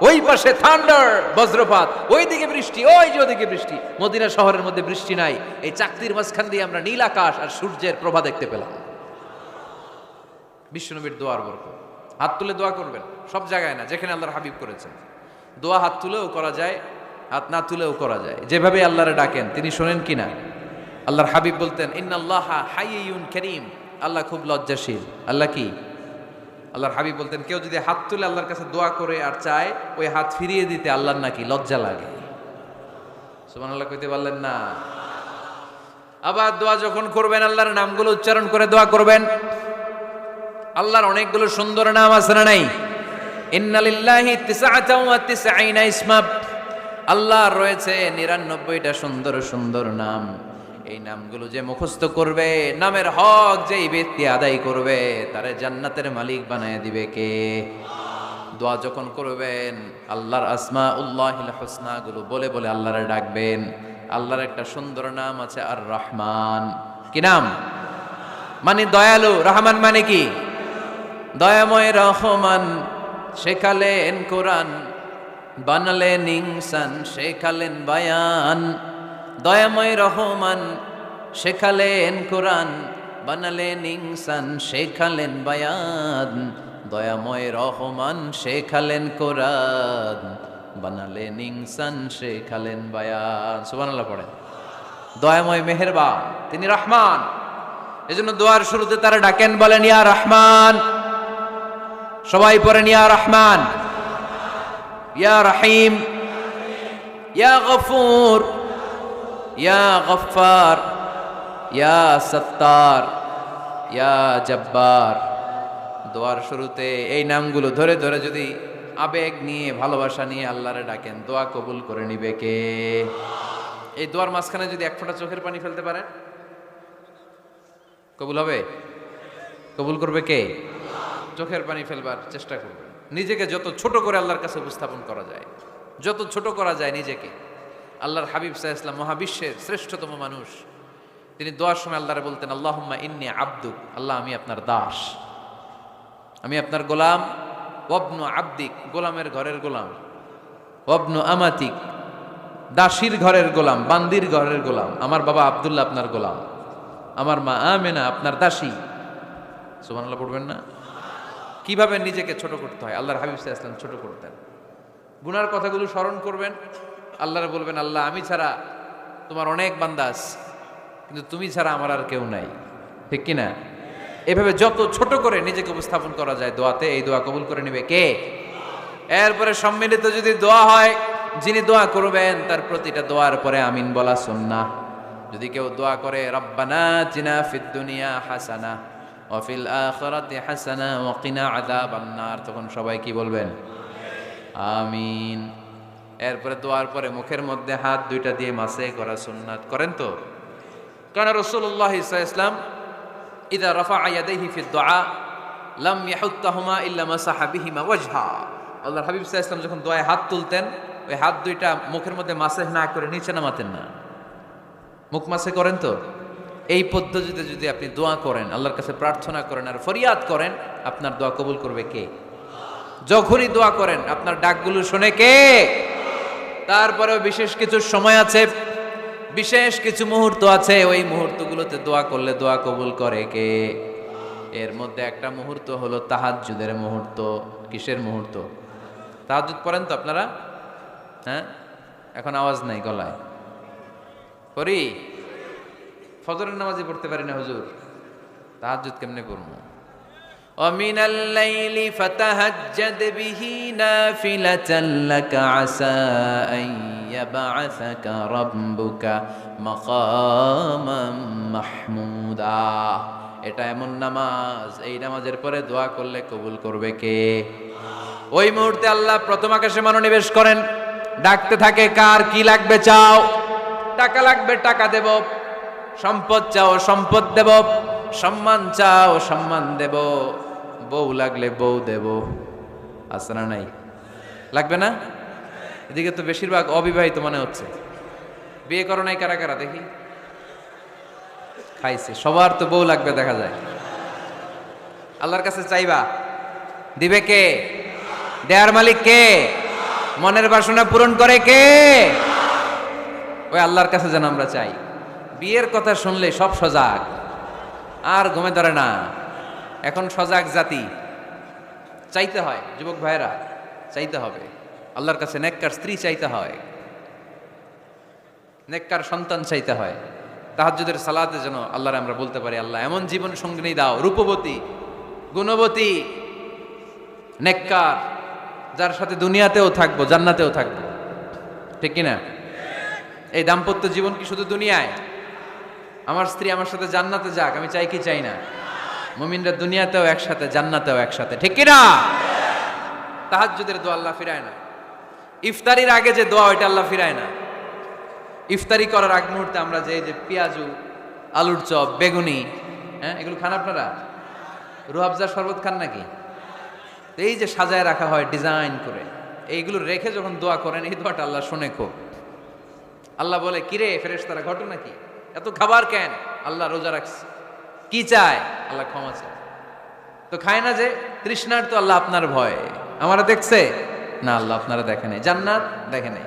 ওই পাশে থান্ডার বজ্রপাত, ওই দিকে বৃষ্টি, ওই যে ওদিকে বৃষ্টি। মদিনা শহরের মধ্যে বৃষ্টি নাই, এই চাকতির মাঝখান দিয়ে আমরা নীল আকাশ আর সূর্যের প্রভা দেখতে পেলাম। বিশ্বনবীর দোয়ার বরকত। হাত তুলে দোয়া করবেন, সব জায়গায় না, যেখানে আল্লাহর হাবিব করেছেন। দোয়া হাত তুলেও করা যায়, হাত না তুলেও করা যায়। যেভাবে আল্লাহরে ডাকেন তিনি শোনেন কিনা? আল্লাহর হাবিব বলতেন ইন্নাল্লাহা হাইয়ুন কারীম, আল্লাহ খুব লজ্জাশীল। আল্লাহ কি? আল্লাহর হাবিব বলতেন কেউ যদি হাত তুলে আল্লাহর কাছে দোয়া করে আর চায় ওই হাত ফিরিয়ে দিতে আল্লাহর নাকি লজ্জা লাগে। সুবহানাল্লাহ কইতে পারলেন না? আবার দোয়া যখন করবেন আল্লাহর নামগুলো উচ্চারণ করে দোয়া করবেন। আল্লাহর অনেকগুলো সুন্দর নাম আছে না নাই? ইন্না লিল্লাহি 99 ইসমা, আল্লাহর রয়েছে 99টা সুন্দর সুন্দর নাম। এই নামগুলো যে মুখস্থ করবে, নামের হক যেই ব্যক্তি আদায় করবে, তারে জান্নাতের মালিক বানায় দিবে কে? দোয়া যখন করবেন আল্লাহর আসমাউল্লাহিল হুসনা গুলো বলে বলে আল্লাহরে ডাকবেন। আল্লাহর একটা সুন্দর নাম আছে আর রহমান। কি নাম? মানে দয়ালু। রহমান মানে কি? দয়াময়। রহমান শেখালেন কোরআন, বানালেন ইনসান, শেখালেন বায়ান। দয়াময় রহমান শেখালেন কোরআন, বানালেন ইনসান, শেখালেন বায়ান। দয়াময় রহমান শেখালেন কোরআন, বানালেন ইনসান, শেখালেন বায়ান। সুবহানাল্লাহ পড়েন। দয়াময় মেহেরবান, তিনি রহমান। এজন্য দোয়ার শুরুতে তারা ডাকেন, বলেন ইয়া রহমান। সবাই পড়েন ইয়া রহমান, ইয়া রহিম, ইয়া গফুর, ইয়া গফফার, ইয়া সত্তার, ইয়া জব্বার। দোয়ার শুরুতে এই নামগুলো ধরে ধরে যদি আবেগ নিয়ে ভালোবাসা নিয়ে আল্লাহরে ডাকেন, দোয়া কবুল করে নিবে কে? এই দোয়ার মাঝখানে যদি এক ফোঁটা চোখের পানি ফেলতে পারেন কবুল হবে? কবুল করবে কে? চোখের পানি ফেলবার চেষ্টা করবেন। নিজেকে যত ছোট করে আল্লাহর কাছে উপস্থাপন করা যায়, যত ছোট করা যায় নিজেকে। আল্লাহর হাবিব সাল্লাল্লাহু আলাইহি ওয়াসাল্লাম মহাবিশ্বের শ্রেষ্ঠতম মানুষ, তিনি দোয়ার সময় আল্লাহরে বলতেন আল্লাহুম্মা ইন্নী আবদুক, আল্লাহ আমি আপনার দাস, আমি আপনার গোলাম। ওয়াবনু আবদিক, গোলামের ঘরের গোলাম। ওয়াবনু আমাতিক, দাসীর ঘরের গোলাম, বান্দির ঘরের গোলাম। আমার বাবা আব্দুল্লাহ আপনার গোলাম, আমার মা আমেনা আপনার দাসী। সুবহানাল্লাহ পড়বেন না? কিভাবে নিজেকে ছোট করতে হয় আল্লাহর হাবিব সাল্লাল্লাহু আলাইহি ওয়াসাল্লাম ছোট করতেন। গুনার কথাগুলো স্মরণ করবেন, আল্লাহরে বলবেন আল্লাহ আমি ছাড়া তোমার অনেক বান্দা আছে, কিন্তু তুমি ছাড়া আমার আর কেউ নাই। ঠিক কিনা? এভাবে যত ছোট করে নিজেকে উপস্থাপন করা যায় দোয়াতে, এই দোয়া কবুল করে নেবে কে? এরপরে সম্মিলিত যদি দোয়া হয়, যিনি দোয়া করবেন তার প্রতিটা দোয়ার পরে আমিন বলা সুন্নাহ। যদি কেউ দোয়া করে রব্বানা আতিনা ফিদ দুনিয়া হাসানা ওয়া ফিল আখিরাতি হাসানা ওয়া কিনা আযাবান নার, তখন সবাই কি বলবেন? আমিন। এরপরে দোয়ার পরে মুখের মধ্যে হাত দুইটা দিয়ে মাসে করা সুন্নাত। করেন তো? কারণ রাসূলুল্লাহ সাল্লাল্লাহু আলাইহি ওয়াসাল্লাম ইযা রাফা'a ইয়াদাইহি ফিদ দুআ লাম ইয়াহুত্তাহুমা ইল্লা মাসাহা বিহিমা ওয়াজহা। আল্লাহর হাবিব সাল্লাল্লাহু আলাইহি ওয়াসাল্লাম যখন দোয়ায় হাত তুলতেন, ওই হাত দুইটা মুখের মধ্যে মাসে না করে নিচে নামাতেন না, মুখ মাসে করেন তো? এই পদ্ধতিতে যদি আপনি দোয়া করেন, আল্লাহর কাছে প্রার্থনা করেন আর ফরিয়াদ করেন, আপনার দোয়া কবুল করবে কে? যখনই দোয়া করেন আপনার ডাকগুলো শুনে কে? তারপরেও বিশেষ কিছু সময় আছে, বিশেষ কিছু মুহূর্ত আছে, ওই মুহূর্তগুলোতে দোয়া করলে দোয়া কবুল করে কে? এর মধ্যে একটা মুহূর্ত হলো তাহাজ্জুদের মুহূর্ত। কিসের মুহূর্ত? তাহাজ্জুদ পড়েন তো আপনারা? হ্যাঁ, এখন আওয়াজ নাই গলায়। পড়ি? ফজরের নামাজই পড়তে পারি না হুজুর, তাহাজ্জুদ কেমনে পড়বো? ومن الليل فتهجد به نافلة لك عسى أن يبعثك ربك مقاما محمودا। এটা এমন নামাজ, এই নামাজের পরে দোয়া করলে কবুল করবে কে? ওই মুহূর্তে আল্লাহ প্রথম আকাশে মনোনিবেশ করেন, ডাকতে থাকে কার কি লাগবে চাও। টাকা লাগবে টাকা দেব, সম্পদ চাও সম্পদ দেব, সম্মান চাও সম্মান দেব, বউ লাগলে বউ দেব। আছে না নাই? লাগবে না? এদিকে তো বেশিরভাগ অবিবাহিত মনে হচ্ছে। বিয়ে করো নাই কারা কারা দেখি? খাইছে। সবার তো বউ লাগবে দেখা যায়। আল্লাহর কাছে চাইবা, দিবে কে? দেয়ার মালিক কে? মনের বাসনা পূরণ করে কে? ওই আল্লাহর কাছে যেন আমরা চাই। বিয়ের কথা শুনলে সব সজাগ, আর ঘুমে ধরে না। এখন সজাগ জাতি, চাইতে হয়। যুবক ভাইরা চাইতে হবে আল্লাহর কাছে, নেককার স্ত্রী চাইতে হয়, নেককার সন্তান চাইতে হয়। তাহাজ্জুদের সালাতে যেন আল্লাহরে আমরা বলতে পারি, আল্লাহ এমন জীবন সঙ্গিনী দাও, রূপবতী, গুণবতী, নেককার, যার সাথে দুনিয়াতেও থাকবো, জান্নাতেও থাকবো। ঠিক কিনা? এই দাম্পত্য জীবন কি শুধু দুনিয়ায়? আমার স্ত্রী আমার সাথে জান্নাতে যাক, আমি চাই কি চাই না? মুমিনরা দুনিয়াতেও একসাথে, জান্নাতেও একসাথে। ঠিক কিনা? তাহাজ্জুদের দোয়া আল্লাহ ফিরায় না। ইফতারির আগে যে দোয়া, ওইটা আল্লাহ ফিরায় না। ইফতারি করার আগ মুহূর্তে আমরা যে পেঁয়াজু, আলুর চপ, বেগুনি, হ্যাঁ, এগুলো খান আপনারা? রুহাবজার শরবত খান নাকি? এই যে সাজায় রাখা হয় ডিজাইন করে, এইগুলো রেখে যখন দোয়া করেন, এই দোয়াটা আল্লাহ শুনে খুব। আল্লাহ বলে, কিরে ফেরেশতারা, ঘটনা কি? এত খাবার কেন? আল্লাহ রোজা রাখছে। কি চায়? আল্লাহ ক্ষমা চায়। তো খায় না যে তৃষ্ণার, তো আল্লাহ আপনার ভয়। আমারা দেখছে না? আল্লাহ আপনারা দেখে নাই। জান্নাত দেখে নাই,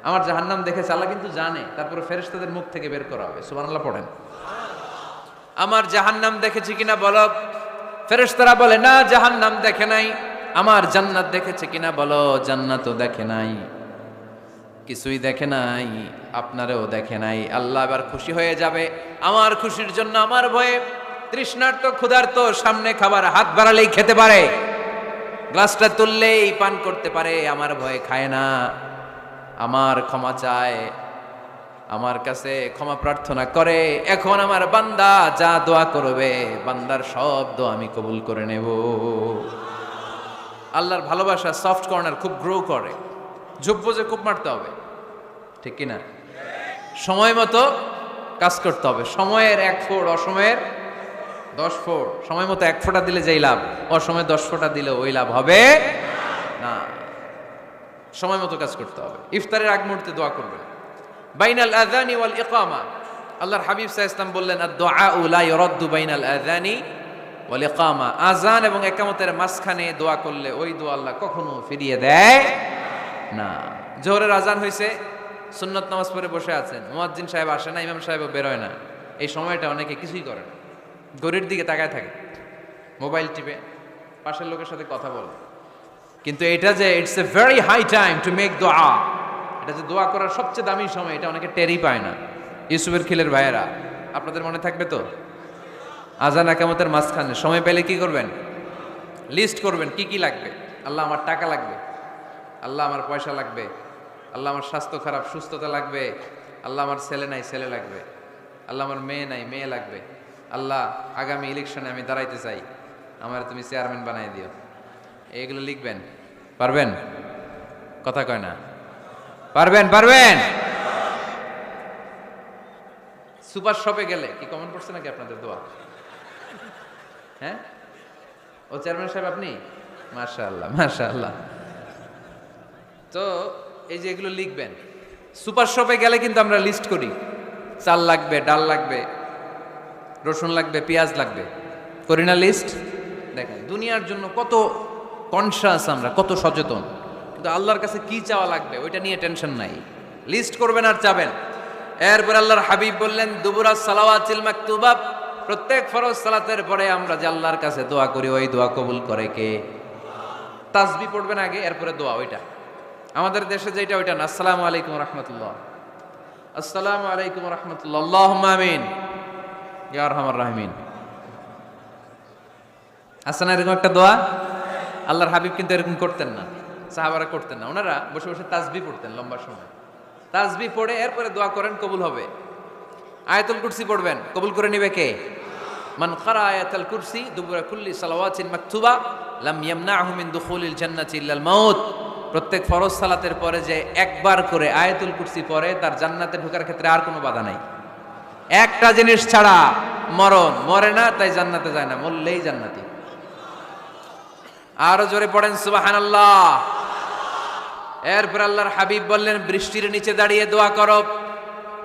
আমার জাহান্নাম দেখেছে আল্লাহ কিন্তু জানে। তারপরে ফেরেশতাদের মুখ থেকে বের করা হবে। সুবহানাল্লাহ পড়েন। আমার জাহান্নাম দেখেছি কিনা বলো। ফেরেশতারা বলে, না জাহান্নাম দেখে নাই। আমার জান্নাত দেখেছে কিনা বলো। জান্নাতও দেখে নাই, কিছুই দেখে নাই, আপনারেও দেখে নাই। আল্লাহ এবার খুশি হয়ে যাবে। আমার খুশির জন্য আমার ভয়ে তৃষ্ণার্ত ক্ষুধার্ত সামনে খাবার হাত বাড়ালেই খেতে পারে, গ্লাসটা তুললেই পান করতে পারে, আমার ভয়ে খায় না। আমার ক্ষমা চায়, আমার কাছে ক্ষমা প্রার্থনা করে। এখন আমার বান্দা যা দোয়া করবে, বান্দার সব দোয়া আমি কবুল করে নেব। আল্লাহর ভালোবাসা সফট কর্নার খুব গ্রো করে। ঝুপবো যে খুব মারতে হবে। ঠিক কিনা? সময় মতো কাজ করতে হবে। সময়ের 1 ফোঁট, অসময়ের 10 ফোঁট। সময় মতো 1 ফোঁটা দিলে যেই লাভ, অসময়ে 10 ফোঁটা দিলে ওই লাভ হবে না। সময় মতো কাজ করতে হবে। ইফতারের আগ মুহূর্তে দোয়া করবেন। বাইনাল আযানি ওয়াল ইকামা, আল্লাহর হাবিব সাল্লাল্লাহু আলাইহি ওয়াসাল্লাম বললেন, আদ-দুআউ লা ইউরাদ্দু বাইনাল আযানি ওয়াল ইকামা। আযান এবং ইকামতের মাঝখানে দোয়া করলে ওই দোয়া আল্লাহ কখনো ফিরিয়ে দেয় না। জোহরের আযান হইছে, সুন্নাত নামাজ পড়ে বসে আছেন, মুয়াজ্জিন সাহেব আসে না, ইমাম সাহেবও বেরোয় না। এই সময়টা অনেকে কিছুই করে না, ঘড়ির দিকে তাকায় থাকে, মোবাইল টিপে, পাশের লোকের সাথে কথা বলে। কিন্তু এটা যে it's a very high time to make দোয়া, এটা যে দোয়া করার সবচেয়ে দামি সময়, এটা অনেকে টেরই পায় না। ইউসুফের খিলের ভাইয়েরা, আপনাদের মনে থাকবে তো? আযান ইকামতের মাঝখানে সময় পেলে কি করবেন? লিস্ট করবেন কি কি লাগবে। আল্লাহ আমার টাকা লাগবে, আল্লাহ আমার পয়সা লাগবে, আল্লাহ আমার স্বাস্থ্য খারাপ, সুস্থতা লাগবে, আল্লাহ আমার ছেলে নাই, ছেলে লাগবে, আল্লাহ আমার মেয়ে নাই, মেয়ে লাগবে, আল্লাহ আগামী ইলেকশনে আমি দাঁড়াইতে চাই, আমার তুমি চেয়ারম্যান বানাই দিও। এইগুলো লিখবেন। পারবেন? কথা কয় না। পারবেন? পারবেন? সুপার শপে গেলে কি কমন পড়ছে নাকি আপনাদের দোয়া? হ্যাঁ, ও চেয়ারম্যান সাহেব আপনি? মাশাআল্লাহ, মাশাআল্লাহ। তো এই যে এগুলো লিখবেন। সুপার শপে গেলে কিন্তু আমরা লিস্ট করি, চাল লাগবে, ডাল লাগবে, রসুন লাগবে, পেঁয়াজ লাগবে, করি না লিস্ট? দেখেন দুনিয়ার জন্য কত কনসাস আমরা, কত সচেতন, কিন্তু আল্লাহর কাছে কি চাওয়া লাগবে ওইটা নিয়ে টেনশন নাই। লিস্ট করবেন আর চাবেন। এরপর আল্লাহর হাবিব বললেন, দুবুরা সালাওয়াতিল মাকতুবা, প্রত্যেক ফরজ সালাতের পরে আমরা যে আল্লাহর কাছে দোয়া করি, ওই দোয়া কবুল করে কে? তাসবিহ পড়বেন আগে, এরপরে দোয়া। ওইটা আমাদের দেশে যেটা, ওইটা না। আসসালামু আলাইকুম রাহমাতুল্লাহ, আসসালামু আলাইকুম রাহমাতুল্লাহ, আল্লাহুম্মা আমিন ইয়া আরহামার রাহিমিন। আছে না এরকম একটা দোয়া? আল্লাহর হাবিব কিন্তু এরকম করতেন না, সাহাবারা করতেন না। ওনারা বসে বসে তাসবিহ পড়তেন লম্বা সময়। তাসবিহ পড়ে এরপরে দোয়া করেন, কবুল হবে। আয়াতুল কুরসি পড়বেন, কবুল করে নিবে কে? মান ক্বারা আয়াতুল কুরসি দুবুরা কুল্লি সালাওয়াতিন মাকতুবা লাম ইয়ামনাহু মিন দুখুলিল জান্নাতি ইল্লাল মাউত। প্রত্যেক ফরজ সালাতের পরে যে একবার করে আয়াতুল কুরসি পড়ে, তার জান্নাতে ঢোকার ক্ষেত্রে আর কোনো বাধা নাই। একটা জিনিস ছাড়া, মরণ। মরে না তাই জান্নাতে যায় না, মরলেই জান্নাতি। আরো জোরে পড়েন সুবহানাল্লাহ। এরপর আল্লাহর হাবিব বললেন, বৃষ্টির নিচে দাঁড়িয়ে দোয়া করো।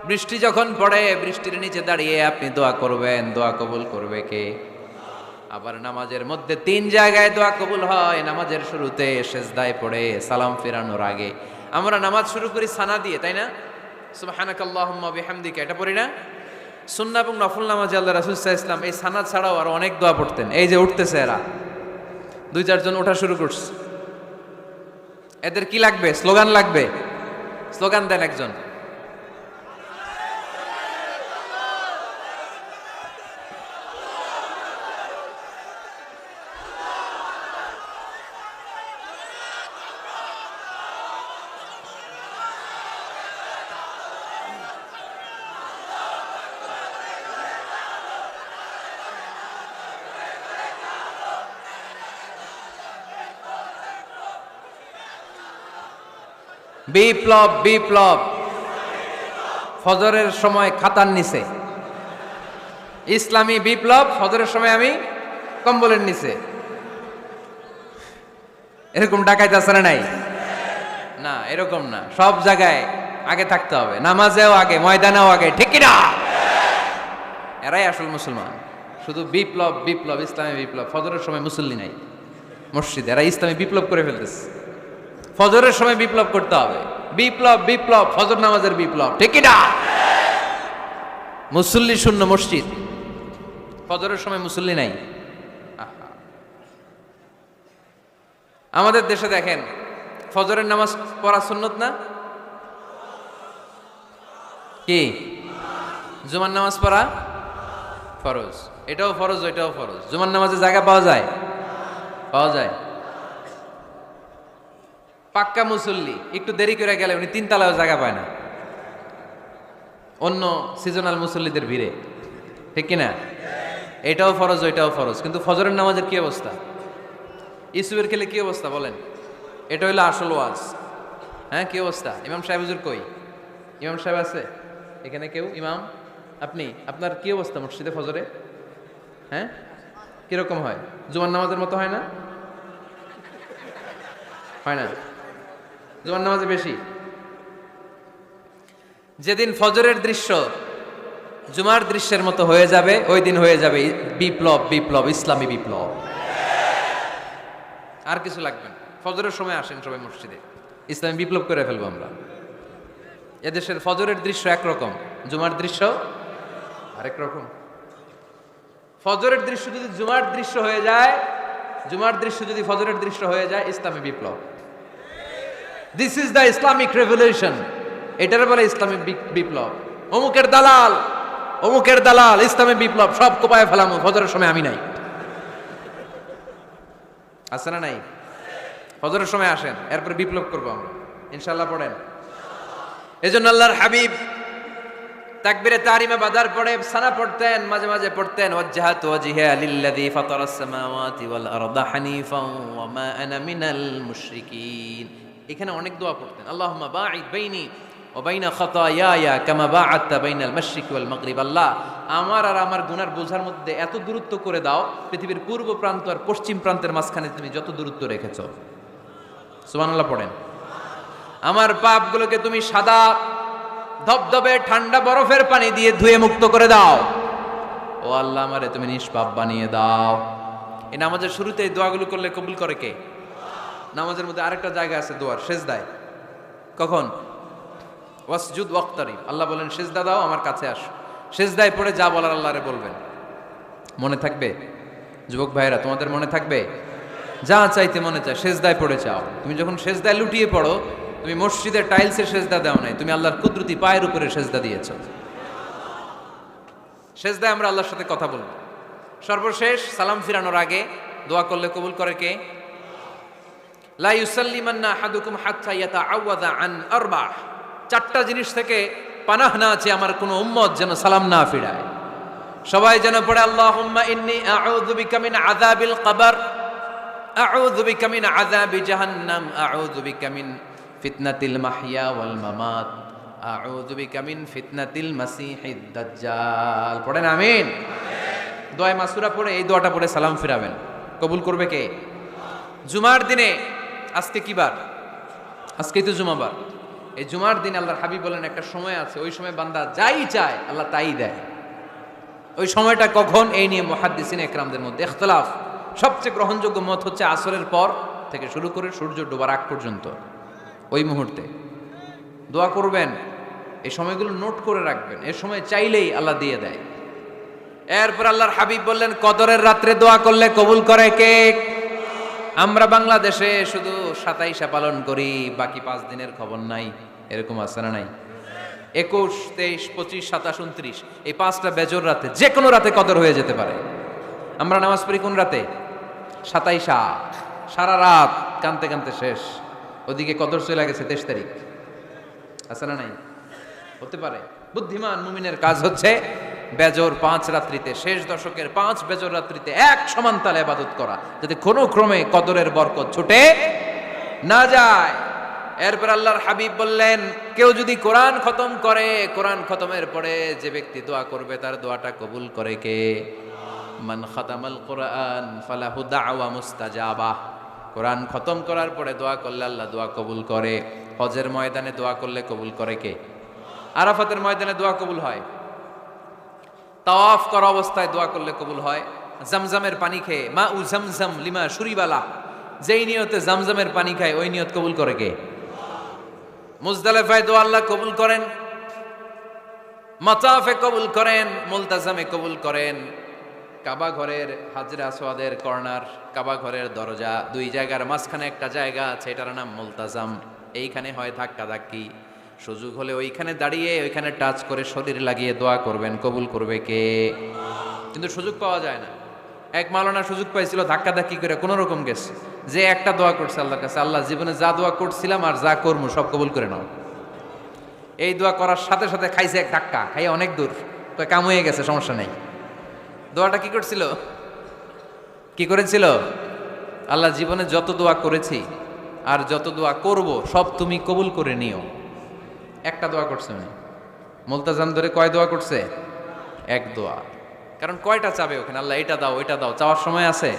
বৃষ্টি যখন পড়ে, বৃষ্টির নিচে দাঁড়িয়ে আপনি দোয়া করবেন, দোয়া কবুল করবে কে? আবার নামাজের মধ্যে 3 জায়গায় দোয়া কবুল হয়। নামাজের শুরুতে, সেজদায় পড়ে, সালাম ফেরানোর আগে। আমরা নামাজ শুরু করি সানা দিয়ে, তাই না? সুবহানাকাল্লাহুম্মা বিহামদিকা, এটা পড়ি না? সুন্নাহ এবং নফল নামাজে আল্লাহ রাসূল সাল্লাল্লাহু আলাইহি ওয়াসাল্লাম এই সানা ছাড়াও আরো অনেক দোয়া পড়তেন। এই যে উঠতেছে এরা, 2-4 জন ওঠা শুরু করছে, এদের কি লাগবে? স্লোগান লাগবে। স্লোগান দেন একজন। বিপ্লব বিপ্লব, ফজরের সময় খাতার নিচে। ইসলামী বিপ্লব, ফজরের সময় আমি কম্বলের নিচে। এরকম ডাকাইতে আছে না নাই? না, এরকম না, সব জায়গায় আগে থাকতে হবে, নামাজেও আগে, ময়দানেও আগে, ঠিক কি না? এরাই আসল মুসলমান। শুধু বিপ্লব বিপ্লব, ইসলামী বিপ্লব, ফজরের সময় মুসল্লি নাই মসজিদে, এরা ইসলামী বিপ্লব করে ফেলতেছে। ফজরের সময় বিপ্লব করতে হবে, বিপ্লব বিপ্লব, ফজর নামাজের বিপ্লব, ঠিক কি না? মুসল্লি শূন্য মসজিদ, ফজরের সময় মুসল্লি নাই। আমাদের দেশে দেখেন, ফজরের নামাজ পড়া সুন্নত না? কি? জুমার নামাজ পড়া ফরজ। এটাও ফরজ, ওইটাও ফরজ। জুমার নামাজে জায়গা পাওয়া যায়? পাওয়া যায়। পাক্কা মুসল্লি একটু দেরি করে গেলে উনি 3 তলায়ও জায়গা পায় না, অন্য সিজনাল মুসল্লিদের ভিড়ে, ঠিক কিনা? এটাও ফরজ, ওইটাও ফরজ। কিন্তু ফজরের নামাজের কি অবস্থা? ইসুবের খেলে কি অবস্থা বলেন? এটা হইলো আসল ওয়াজ। হ্যাঁ, কি অবস্থা? ইমাম সাহেব হুজুর কই? ইমাম সাহেব আছে এখানে? কেউ? ইমাম আপনি, আপনার কি অবস্থা মসজিদে ফজরে? হ্যাঁ, কিরকম হয়? জুমার নামাজের মতো হয় না? হয় না? জুমার নামাজে বেশি। যেদিন ফজরের দৃশ্য জুমার দৃশ্যের মতো হয়ে যাবে, ওই দিন হয়ে যাবে বিপ্লব বিপ্লব, ইসলামী বিপ্লব। আর কিছু লাগবে না। ফজরের সময় আসেন সবাই মসজিদে, ইসলামী বিপ্লব করে ফেলবো আমরা। এদেশের ফজরের দৃশ্য একরকম, জুমার দৃশ্য আরেক রকম। ফজরের দৃশ্য যদি জুমার দৃশ্য হয়ে যায়, জুমার দৃশ্য যদি ফজরের দৃশ্য হয়ে যায়, ইসলামী বিপ্লব। This is the Islamic revolution. এটার বলে ইসলামী বিপ্লব। অমুকের দালাল, অমুকের দালাল, ইসলামী বিপ্লব, সব কোপায় ফেলামো, ফজরের সময় আমি নাই। আছে না নাই? ফজরের সময় আসেন, এরপর বিপ্লব করবো আমরা ইনশাআল্লাহ। পড়েন। এজন্য আল্লাহর হাবিব তাকবীরে তাহরিমা বাদার পড়ে সানা পড়তেন, মাঝে মাঝে পড়তেন ওয়াজহাতু ওয়াজহিয়া লিল্লাযী ফাতারাস সামাওয়াতি ওয়াল আরদা হানিফান ওয়া মা আনা মিনাল মুশরিকিন। এখানে অনেক দোয়া পড়তেন। আল্লাহুম্মা বাঈদ বাইনি ওয়া বাইনা খাতায়ায়া কামা বাআদতা বাইনাল মাশরিকি ওয়াল মাগরিব। আল্লাহ, আমার আর আমার গুনার বোঝার মধ্যে এত দূরত্ব করে দাও, পৃথিবীর পূর্ব প্রান্ত আর পশ্চিম প্রান্তের মাঝখানে তুমি যত দূরত্ব রেখেছো। সুবহানাল্লাহ পড়েন। আমার পাপগুলোকে তুমি সাদা ধবধবে ঠান্ডা বরফের পানি দিয়ে ধুয়ে মুক্ত করে দাও। ও আল্লাহ, আমারে তুমি নিষ্পাপ বানিয়ে দাও। এই নামাজের শুরুতে এই দোয়াগুলো করলে কবুল করে কে? নামাজের মধ্যে আরেকটা জায়গা আছে দোয়ার, সেজদায়। কখন? ওয়াসজুদ ওয়াক্তারিব। আল্লাহ বলেন সেজদা দাও, আমার কাছে আসো। সেজদায় পড়ে যা বলার আল্লাহরে বলবেন। মনে থাকবে? যুবক ভাইরা, তোমাদের মনে থাকবে? যা চাইতে মনে চায় সেজদায় পড়ে চাও। তুমি যখন সেজদায় লুটিয়ে পড়ো, তুমি মসজিদের টাইলসের সেজদা দাও নাই, তুমি আল্লাহর কুদরতি পায়ের উপরে সেজদা দিয়েছো। সেজদায় আমরা আল্লাহর সাথে কথা বলবো। সর্বশেষ সালাম ফিরানোর আগে দোয়া করলে কবুল করে কে? লা ইউসাল্লিমান্না আহাদুকুম হাত্তা ইয়াতাআওয়াযা আন আরবা'। 4টা জিনিস থেকে পানাহ না আছে আমার কোন উম্মত যেন সালাম না ফিরায়। সবাই যেন পড়ে আল্লাহুম্মা ইন্নী আউযু বিকা মিন আযাবিল কবর, আউযু বিকা মিন আযাবি জাহান্নাম, আউযু বিকা মিন ফিতনাতিল মাহইয়া ওয়াল মামাত, আউযু বিকা মিন ফিতনাতিল মাসিহিদ দাজ্জাল। পড়েন আমিন। দোয়া মাসুরা পড়ে এই দোয়াটা পড়ে সালাম ফিরাবেন। কবুল করবে কে? জুমার দিনে, আজকে কি বার? আজকেই তো জুমাবার। এই জুমার দিন আল্লাহর হাবিব বলেন একটা সময় আছে, ওই সময় বান্দা যাই চায় আল্লাহ তাই দেয়। ওই সময়টা কখন? এই নিয়ে মুহাদ্দিসিন একরামদের মধ্যে ইখতিলাফ। সবচেয়ে গ্রহণযোগ্য মত হচ্ছে আসরের পর থেকে শুরু করে সূর্য ডোবার আগ পর্যন্ত, ওই মুহূর্তে দোয়া করবেন। এই সময়গুলো নোট করে রাখবেন, এই সময় চাইলেই আল্লাহ দিয়ে দেয়। এরপর আল্লাহর হাবিব বললেন কদরের রাত্রে দোয়া করলে কবুল করে কে? আমরা বাংলাদেশে শুধু 27 পালন করি, বাকি 5 দিনের খবর নাই। এরকম আছে না নাই? 21, 23, 25, 27, 29 এই 5টা বেজর রাতে, যে কোনো রাতে কদর হয়ে যেতে পারে। আমরা নামাজ পড়ি কোন রাতে? 27, সারা রাত কানতে কানতে শেষ, ওদিকে কদর চলে গেছে 23 তারিখ। আছে না নাই? হতে পারে। বুদ্ধিমান মুমিনের কাজ হচ্ছে বেজর 5 রাত্রিতে, শেষ দশকের 5 বেজর রাত্রিতে এক সমান তালে ইবাদত করা, যাতে কোনো ক্রমে কদরের বরকত ছুটে না যায়। এরপর আল্লাহর হাবিব বললেন, কেউ যদি কোরআন খতম করে, কোরআন খতমের পরে যে ব্যক্তি দোয়া করবে তার দোয়াটা কবুল করে কে? মান খাতামাল কোরআন ফালাহু দাওয়া মুস্তাজাবা। কোরআন খতম করার পরে দোয়া করলে আল্লাহ দোয়া কবুল করে। হজের ময়দানে দোয়া করলে কবুল করে কে? আরাফাতের ময়দানে দোয়া কবুল হয়। তাওয়াফ করা অবস্থায় দোয়া করলে কবুল হয়। জামজামের পানি খেয়ে মা উ জামজাম লিমা শুরিবালা, যেই নিয়তে জামজামের পানি খায় ওই নিয়ত কবুল করে কে? মুজদালিফায় দোয়া আল্লাহ কবুল করেন, মাতাফে কবুল করেন, মুলতাজামে কবুল করেন। কাবা ঘরের হাজরে আসওয়াদের কর্নার, কাবা ঘরের দরজা, দুই জায়গার মাঝখানে একটা জায়গা আছে, এটার নাম মুলতাজাম। এইখানে হয় ধাক্কা ধাক্কি, সুযোগ হলে ওইখানে দাঁড়িয়ে ওইখানে টাচ করে শরীর লাগিয়ে দোয়া করবেন, কবুল করবে কে? কিন্তু সুযোগ পাওয়া যায় না। এক মাওলানা সুযোগ পাইছিল, ধাক্কা ধাক্কি করে কোনো রকম গেছে, যে একটা দোয়া করছে আল্লাহর কাছে, আল্লাহ জীবনে যা দোয়া করছিলাম আর যা করবো সব কবুল করে নাও। এই দোয়া করার সাথে সাথে খাইছে এক ধাক্কা, খাইয়ে অনেক দূর, তো কাম হয়ে গেছে, সমস্যা নেই। দোয়াটা কি করছিল? কি করেছিল? আল্লাহ জীবনে যত দোয়া করেছি আর যত দোয়া করব সব তুমি কবুল করে নিও। একটা দোয়া করছে উনি, মুলতাজাম ধরে কয় দোয়া করছে? এক দোয়া। কারণ কয়টা চাবে ওখানে? আল্লাহ এটা দাও ওইটা দাও, চাওয়ার সময় আছে?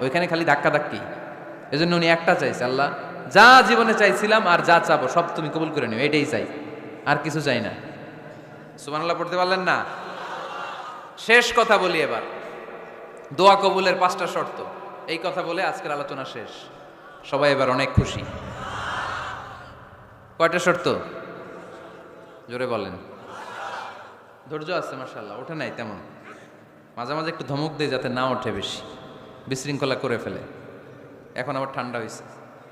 ওইখানে খালি ধাক্কা ধাক্কি। এজন্য উনি একটা চাইছে, আল্লাহ যা জীবনে চাইছিলাম আর যা চাবো সব তুমি কবুল করে নিও, এটাই চাই, আর কিছু চাই না। সুবহানাল্লাহ পড়তে পারলেন না? শেষ কথা বলি এবার, দোয়া কবুলের 5টা শর্ত। এই কথা বলে আজকের আলোচনা শেষ। সবাই এবার অনেক খুশি। কয়টা শর্ত? জোরে বলেন। ধৈর্য আছে মাশাআল্লাহ, ওঠে নাই তেমন, মাঝে মাঝে একটু ধমক দেয় যাতে না ওঠে, বেশি বিশৃঙ্খলা করে ফেলে। এখন আবার ঠান্ডা হয়েছে।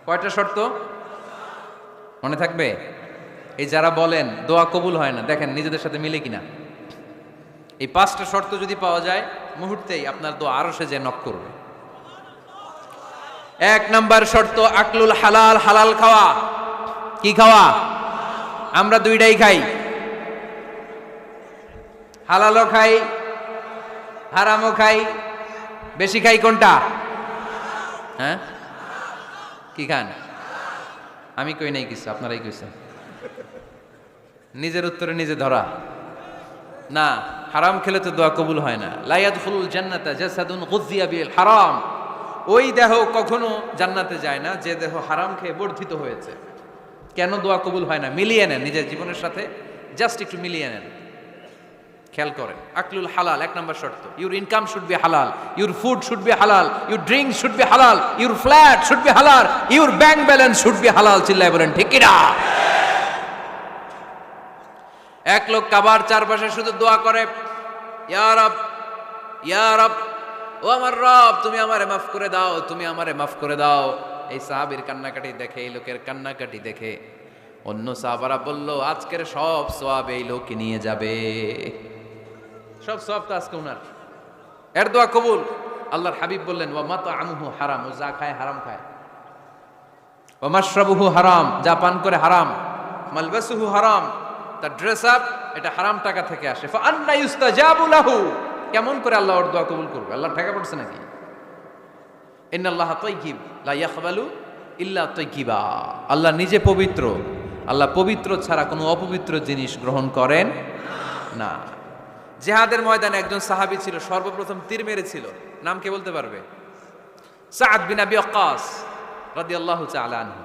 কয়টা শর্ত মনে থাকবে? এই যারা বলেন দোয়া কবুল হয় না, দেখেন নিজেদের সাথে মিলে কিনা। এই 5টা শর্ত যদি পাওয়া যায়, মুহূর্তেই আপনার দোয়া আরো সে যে নক করবে। 1 নাম্বার শর্ত আকলুল হালাল, হালাল খাওয়া। কি খাওয়া? আমরা দুইটাই খাই, হালালও খাই হারামও খাই। বেশি খাই কোনটা? হ্যাঁ, কি খান? আমি কই নাই কিছু, আপনারাই কইছেন। নিজের উত্তরে নিজে ধরা না। হারাম খেলে তো দোয়া কবুল হয় না। লা ইয়াদখুলুল জান্নাতা জাসাদুন গুযিয়া বিল হারাম। ওই দেহ কখনো জান্নাতে যায় না যে দেহ হারাম খেয়ে বর্ধিত হয়েছে। কেন দোয়া কবুল হয় না? মিলিয়ে নেন নিজের জীবনের সাথে, জাস্ট একটু মিলিয়ে নেন, খেয়াল করেন। আকলুল হালাল 1 নাম্বার শর্ত। ইউর ইনকাম শুড বি হালাল, ইউর ফুড শুড বি হালাল, ইউর ড্রিঙ্ক শুড বি হালাল, ইউর ফ্ল্যাট শুড বি হালাল, your bank balance should be হালাল। চিল্লায় বলেন ঠিক কিনা? এক লোক কাবার চারপাশে শুধু দোয়া করে, ইয়া রব, ইয়া রব, ও আমার রব, তুমি আমারে মাফ করে দাও, তুমি আমারে মাফ করে দাও। এই সাহাবীর কান্নাকাটি দেখে, এই লোকের কান্নাকাটি দেখে অন্য সাহাবারা বলল, আজকের সব সওয়াব এই লোককে নিয়ে যাবে। সব সওয়াব তো আজকে উনার। এর দোয়া কবুল। আল্লাহর হাবিব বললেন, ওয়া মাতআমুহু হারাম, ও যা খায় হারাম খায়। ওয়া মাশরাবুহু হারাম, যা পান করে হারাম। মালবাসুহু হারাম, তার ড্রেস আপ এটা হারাম টাকা থেকে আসে। ফা আন্না ইউস্তাজাবু লাহু, কেমন করে আল্লাহ ওর দোয়া কবুল করবে? আল্লাহ টাকা পড়ছে নাকি? ইন্নাল্লাহা তাইয়্যিব লা ইয়াকবালু ইল্লা তাইয়্যিবা। আল্লাহ নিজে পবিত্র, আল্লাহ পবিত্র ছাড়া কোনো অপবিত্র জিনিস গ্রহণ করেন না। জিহাদের ময়দানে একজন সাহাবী ছিল, সর্বপ্রথম তীর মেরেছিল। নাম কে বলতে পারবে? সাআদ বিন আবি ওয়াক্কাস রাদিয়াল্লাহু তাআলা আনহু।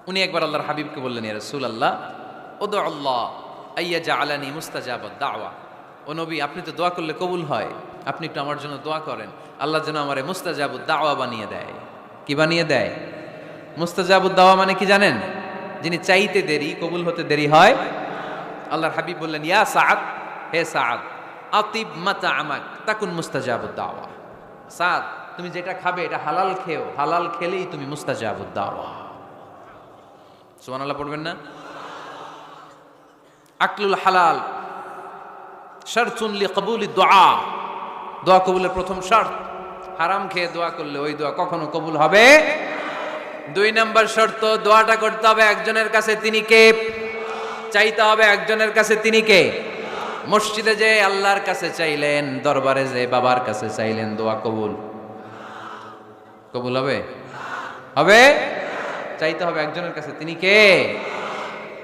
উনি একবার আল্লাহর হাবিবকে বললেন, ইয়া রাসূলুল্লাহ উদু আল্লাহ আইয়াজআলানি মুস্তাজাবাদ দাওয়া। ও নবী, আপনি তো দোয়া করলে কবুল হয়, আপনি একটু আমার জন্য দোয়া করেন, আল্লাহ যেন আমারে মুস্তাজাবুদ দাওয়া বানিয়ে দেয়। কি বানিয়ে দেয়? মুস্তাজাবুদ দাওয়া মানে কি জানেন? যিনি চাইতে দেরি, কবুল হতে দেরি হয়। আল্লাহর হাবিব বললেন, ইয়া সাআদ, হে সাআদ, আতিব মাতআমাক তাকুন মুস্তাজাবুদ দাওয়া। সাআদ, তুমি যেটা খাবে এটা হালাল খেও, হালাল খেলেই তুমি মুস্তাজাবুদ দাওয়া। সুবহানাল্লাহ পড়বেন না? আকলুল হালাল শারতুন লিকবুলি দুআ, দোয়া কবুলের প্রথম শর্ত। হারাম খেয়ে দোয়া করলে ওই দোয়া কখনো কবুল হবে। 2 নাম্বার শর্ত, দোয়াটা করতে হবে একজনের কাছে, তিনি কে? চাইতে হবে একজনের কাছে, তিনি কে? মসজিদে যে আল্লাহর কাছে চাইলেন, দরবারে যে বাবার কাছে চাইলেন, দোয়া কবুল? কবুল হবে? হবে? চাইতে হবে একজনের কাছে, তিনি কে?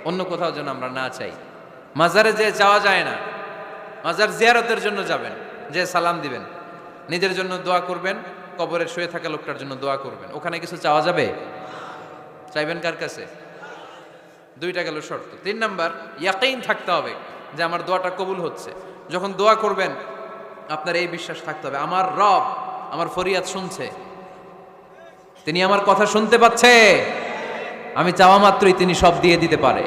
অন্য কোথাও যেন আমরা না চাই। মাজারে যে যাওয়া যায় না, মাজার জিয়ারতের জন্য যাবেন, যে সালাম দিবেন, নিজের জন্য দোয়া করবেন, কবরে শুয়ে থাকা লোকটার জন্য দোয়া করবেন। ওখানে কিছু চাওয়া যাবে? চাইবেন কার কাছে? দুইটা গেল শর্ত। 3 নাম্বার, ইয়াকিন থাকতে হবে যে আমার দোয়াটা কবুল হচ্ছে। যখন দোয়া করবেন আপনার এই বিশ্বাস থাকতে হবে, আমার রব আমার ফরিয়াদ শুনছে, তিনি আমার কথা শুনতে পাচ্ছে, আমি চাওয়া মাত্রই তিনি সব দিয়ে দিতে পারে,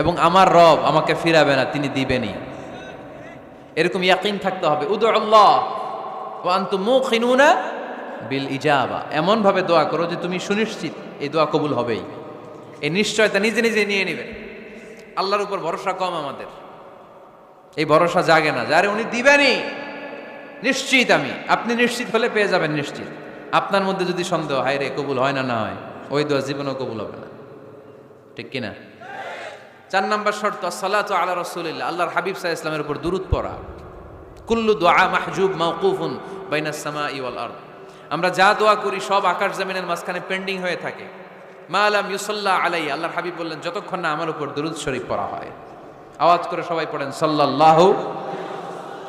এবং আমার রব আমাকে ফিরাবে না, তিনি দিবেনই। এরকম ইয়াকিন থাকতে হবে। উদুল্লাহ ওয়া আনতুম মুকিনুনা বিল ইজাবা, এমন ভাবে দোয়া করো যে তুমি সুনিশ্চিত এই দোয়া কবুল হবেই। এই নিশ্চয়তা নিজে নিজে নিয়ে নেবেন। আল্লাহর উপর ভরসা কম আমাদের, এই ভরসা জাগে না, যারে উনি দিবেনই, নিশ্চিত আমি। আপনি নিশ্চিত হলে পেয়ে যাবেন নিশ্চিত। আপনার মধ্যে যদি সন্দেহ, হায় রে কবুল হয় না, না হয়, ওই দোয়া জীবনেও কবুল হবে না, ঠিক কিনা? 4 নাম্বার শর্ত, সালাতু আলা রাসূলিল্লাহ, আল্লাহর হাবিব সাল্লাল্লাহু আলাইহি ওয়াসাল্লামের উপর দুরূদ পড়া। কুল্লু দুআ মাহজুব মাওকুফুন বাইনাস সামাই ওয়াল আরদ, আমরা যা দোয়া করি সব আকাশ জমিনের মাঝখানে পেন্ডিং হয়ে থাকে। মা লাম ইউসাল্লা আলাইহি, আল্লাহর হাবিব বললেন যতক্ষণ না আমার উপর দুরূদ শরীফ পড়া হয়। আওয়াজ করে সবাই পড়েন সাল্লাল্লাহু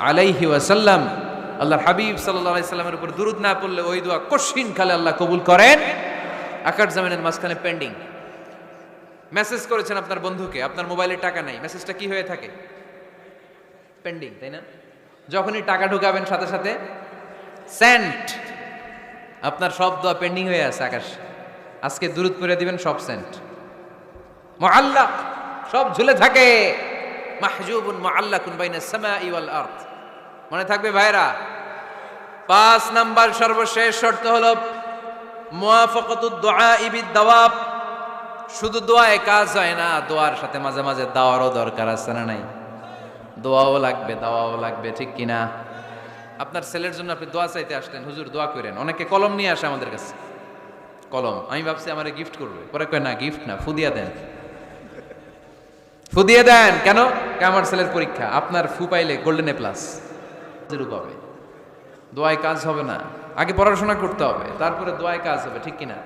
আলাইহি ওয়াসাল্লাম। আল্লাহর হাবিব সাল্লাল্লাহু আলাইহি সাল্লামের উপর দুরূদ না পড়লে ওই দোয়া কঠিন কালে আল্লাহ কবুল করেন, আকাশ জমিনের মাঝখানে পেন্ডিং। মেসেজ করেছেন আপনার বন্ধুকে, আপনার মোবাইলে টাকা নাই, মেসেজটা কি হয়ে থাকে? পেন্ডিং, তাই না? যখনই টাকা ঢুকাবেন সাথে সাথে সেন্ট, আপনার সব দোয়া পেন্ডিং হয়ে আছে আকাশ। আজকে দুরূদ পড়ে দিবেন, সব সেন্ট, মুআল্লাক, সব ঝুলে থাকে। মাহজুবুন মুআল্লাকুন বাইনাস সামাই ওয়াল আরদ, মনে থাকবে ভাইরা। 5 নাম্বার সর্বশেষ শর্ত হলো মুওয়াফাকাতুদ দুআ বিদ দাওয়াব, শুধু দোয়ায় কাজ হয় না, দোয়ার সাথে মাঝে মাঝে দাওয়ারও দরকার আছে না নাই? দোয়াও লাগবে, দাওয়াও লাগবে, ঠিক কিনা? আপনার ছেলের জন্য আপনি দোয়া চাইতে আসলেন, হুজুর দোয়া করেন। অনেকে কলম নিয়ে আসে আমাদের কাছে, কলম। আমি ভাবছি আমারে গিফট করবে, পরে কয় না গিফট না, ফুদিয়া দেন, ফুদিয়ে দেন। কেন? আমার ছেলের পরীক্ষা, আপনার ফু পাইলে গোল্ডেন A+ পাবে। দোয়ায় কাজ হবে না, আগে পড়াশোনা করতে হবে, তারপরে দোয়ায় কাজ হবে, ঠিক কিনা?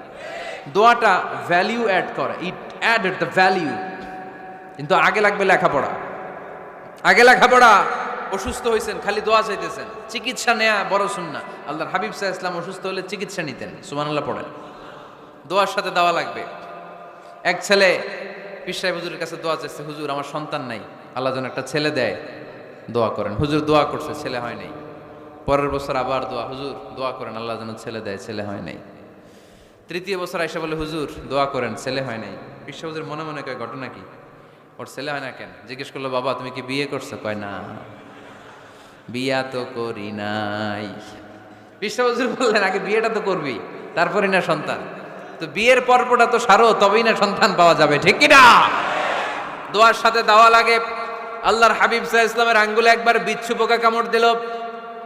দোয়াটা ভ্যালিউ অ্যাড করে, ইট অ্যাডেড দ্য ভ্যালিউ। কিন্তু আগে লাগবে লেখাপড়া, আগে লেখাপড়া। অসুস্থ হয়েছেন, খালি দোয়া চাইতেছেন, চিকিৎসা নেয়া বড় সুন্নাহ। আল্লাহর হাবিব সাল্লাল্লাহু আলাইহি ওয়াসাল্লাম অসুস্থ হলে চিকিৎসা নিতেন, সুবহানাল্লাহ পড়েন। দোয়ার সাথে দাওয়া লাগবে। এক ছেলে পীর সাহেব হুজুরের কাছে দোয়া চাইছে, হুজুর আমার সন্তান নাই, আল্লাহ যেন একটা ছেলে দেয়, দোয়া করেন। হুজুর দোয়া করছে, ছেলে হয় নাই। পরের বছর আবার দোয়া, হুজুর দোয়া করেন আল্লাহ যেন ছেলে দেয়, ছেলে হয় নাই। 3য় বছর আইসা বলে, হুজুর দোয়া করেন, ছেলে হয় নাই। পীর সাহেব হুজুর মনে মনে কয় ঘটনা কি, ওর ছেলে হয় না কেন? জিজ্ঞেস করলো, বাবা তুমি কি বিয়ে করছো? কয় না, বিয়া তো করি নাই। পীর সাহেব হুজুর বললেন, আগে বিয়েটা তো করবি, তারপরে না সন্তান। তো বিয়ের পর্বটা তো সারো, তবেই না সন্তান পাওয়া যাবে, ঠিক কিনা? দোয়ার সাথে দাওয়া লাগে। আল্লাহর হাবিব সাল্লাল্লাহু আলাইহি ওয়াসাল্লামের আঙ্গুলে একবার বিচ্ছু পোকা কামড় দিল,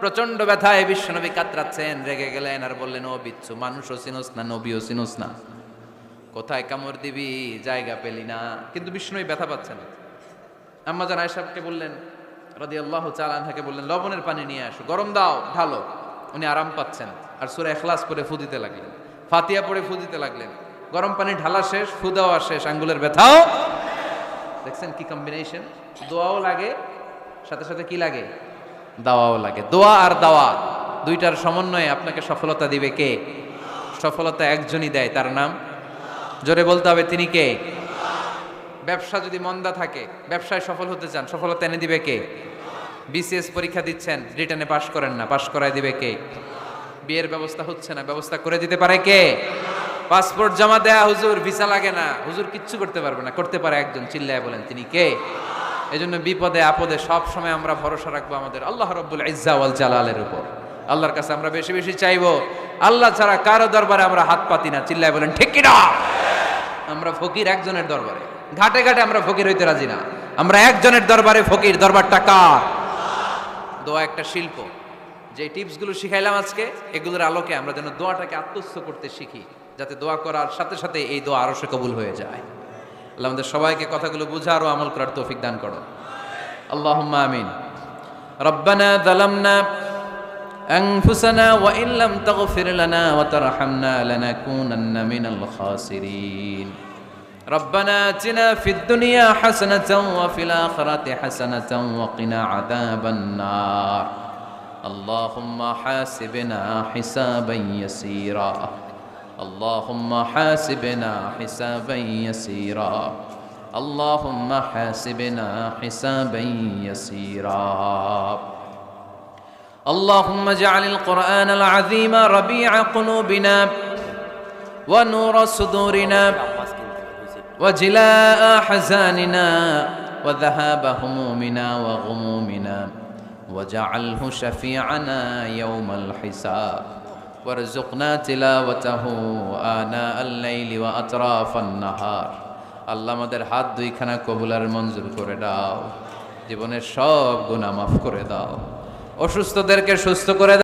প্রচন্ড ব্যথায় বিশ্বনবী কাতরাচ্ছেন, রেগে গেলেন আর বললেন, ও বিচ্ছু, মানুষও চিনোস না, নবীও চিনোস না, কোথায় কামড় দিবি, জায়গা পেলি না। কিন্তু বিশ্বনবী ব্যথা পাচ্ছেন। আম্মা জান আয়েশাকে বললেন রাদিয়াল্লাহু তাআলা আনহাকে বললেন, লবণের পানি নিয়ে আসো, গরম দাও, ঢালো। উনি আরাম পাচ্ছেন, আর সূরা ইখলাস পড়ে ফু দিতে লাগলেন, ফাতিহা পড়ে ফু দিতে লাগলেন। গরম পানি ঢালা শেষ, ফু দেওয়া শেষ, আঙ্গুলের ব্যথাও। দেখছেন কি কম্বিনেশন? দোয়াও লাগে, সাথে সাথে কি লাগে, দাওয়াও লাগে। দোয়া আর দাওয়া দুইটার সমন্বয়ে আপনাকে সফলতা দিবে কে? সফলতা একজনই দেয়, তার নাম জোরে বলতে হবে, তিনি কে? ব্যবসা যদি মন্দা থাকে, ব্যবসায় সফল হতে চান, সফলতা এনে দিবে কে? বিসিএস পরীক্ষা দিচ্ছেন, রিটেনে পাশ করেন না, পাশ করায় দিবে কে? বিয়ের ব্যবস্থা হচ্ছে না, ব্যবস্থা করে দিতে পারে কে? পাসপোর্ট জমা দেয়া, হুজুর ভিসা লাগে না, হুজুর কিচ্ছু করতে পারবে না, করতে পারে একজন, চিল্লায় বলেন তিনি কে? এজন্য বিপদে আপদে সব সময় আমরা ভরসা রাখবো আমাদের আল্লাহ রাব্বুল ইজ্জা ওয়াল জালালের উপর। আল্লাহর কাছে আমরা বেশি বেশি চাইবো, আল্লাহ ছাড়া কারো দরবারে আমরা হাত পাতি না, চিল্লায় বলেন ঠিক কি না? আমরা ফকির একজনের দরবারে, ঘাটে ঘাটে আমরা ফকির হইতে রাজি না, আমরা একজনের দরবারে ফকির। দরবারটা কার? দোয়া একটা শিল্প। যে টিপসগুলো শিখাইলাম আজকে, এগুলোর আলোকে আমরা যেন দোয়াটাকে আত্মস্থ করতে শিখি, যাতে দোয়া করার সাথে সাথে এই দোয়া আরো সে কবুল হয়ে যায়। আল্লাহ আমাদের সবাইকে কথাগুলো বুঝার ও আমল করার তৌফিক দান করো, আল্লাহুম্মা আমিন। রব্বানা যালামনা أنفسنا وإن لم تغفر لنا وترحمنا لنكونن من الخاسرين ربنا آتنا في الدنيا حسنة وفي الآخرة حسنة وقنا عذاب النار اللهم حاسبنا حسابا يسيرا اللهم حاسبنا حسابا يسيرا اللهم حاسبنا حسابا يسيرا اللهم اجعل القرآن العظيم ربيع قلوبنا ونور صدورنا وجلاء أحزاننا وذهاب همومنا وغمومنا وجعله شفيعنا يوم الحساب وارزقنا تلاوته آناء الليل وأطراف النهار আল্লাহ আমাদের হাত দুইখানা কবুলার মঞ্জুর করে দাও জীবনের সব গুনাহ মাফ করে দাও অসুস্থদেরকে সুস্থ করে দাও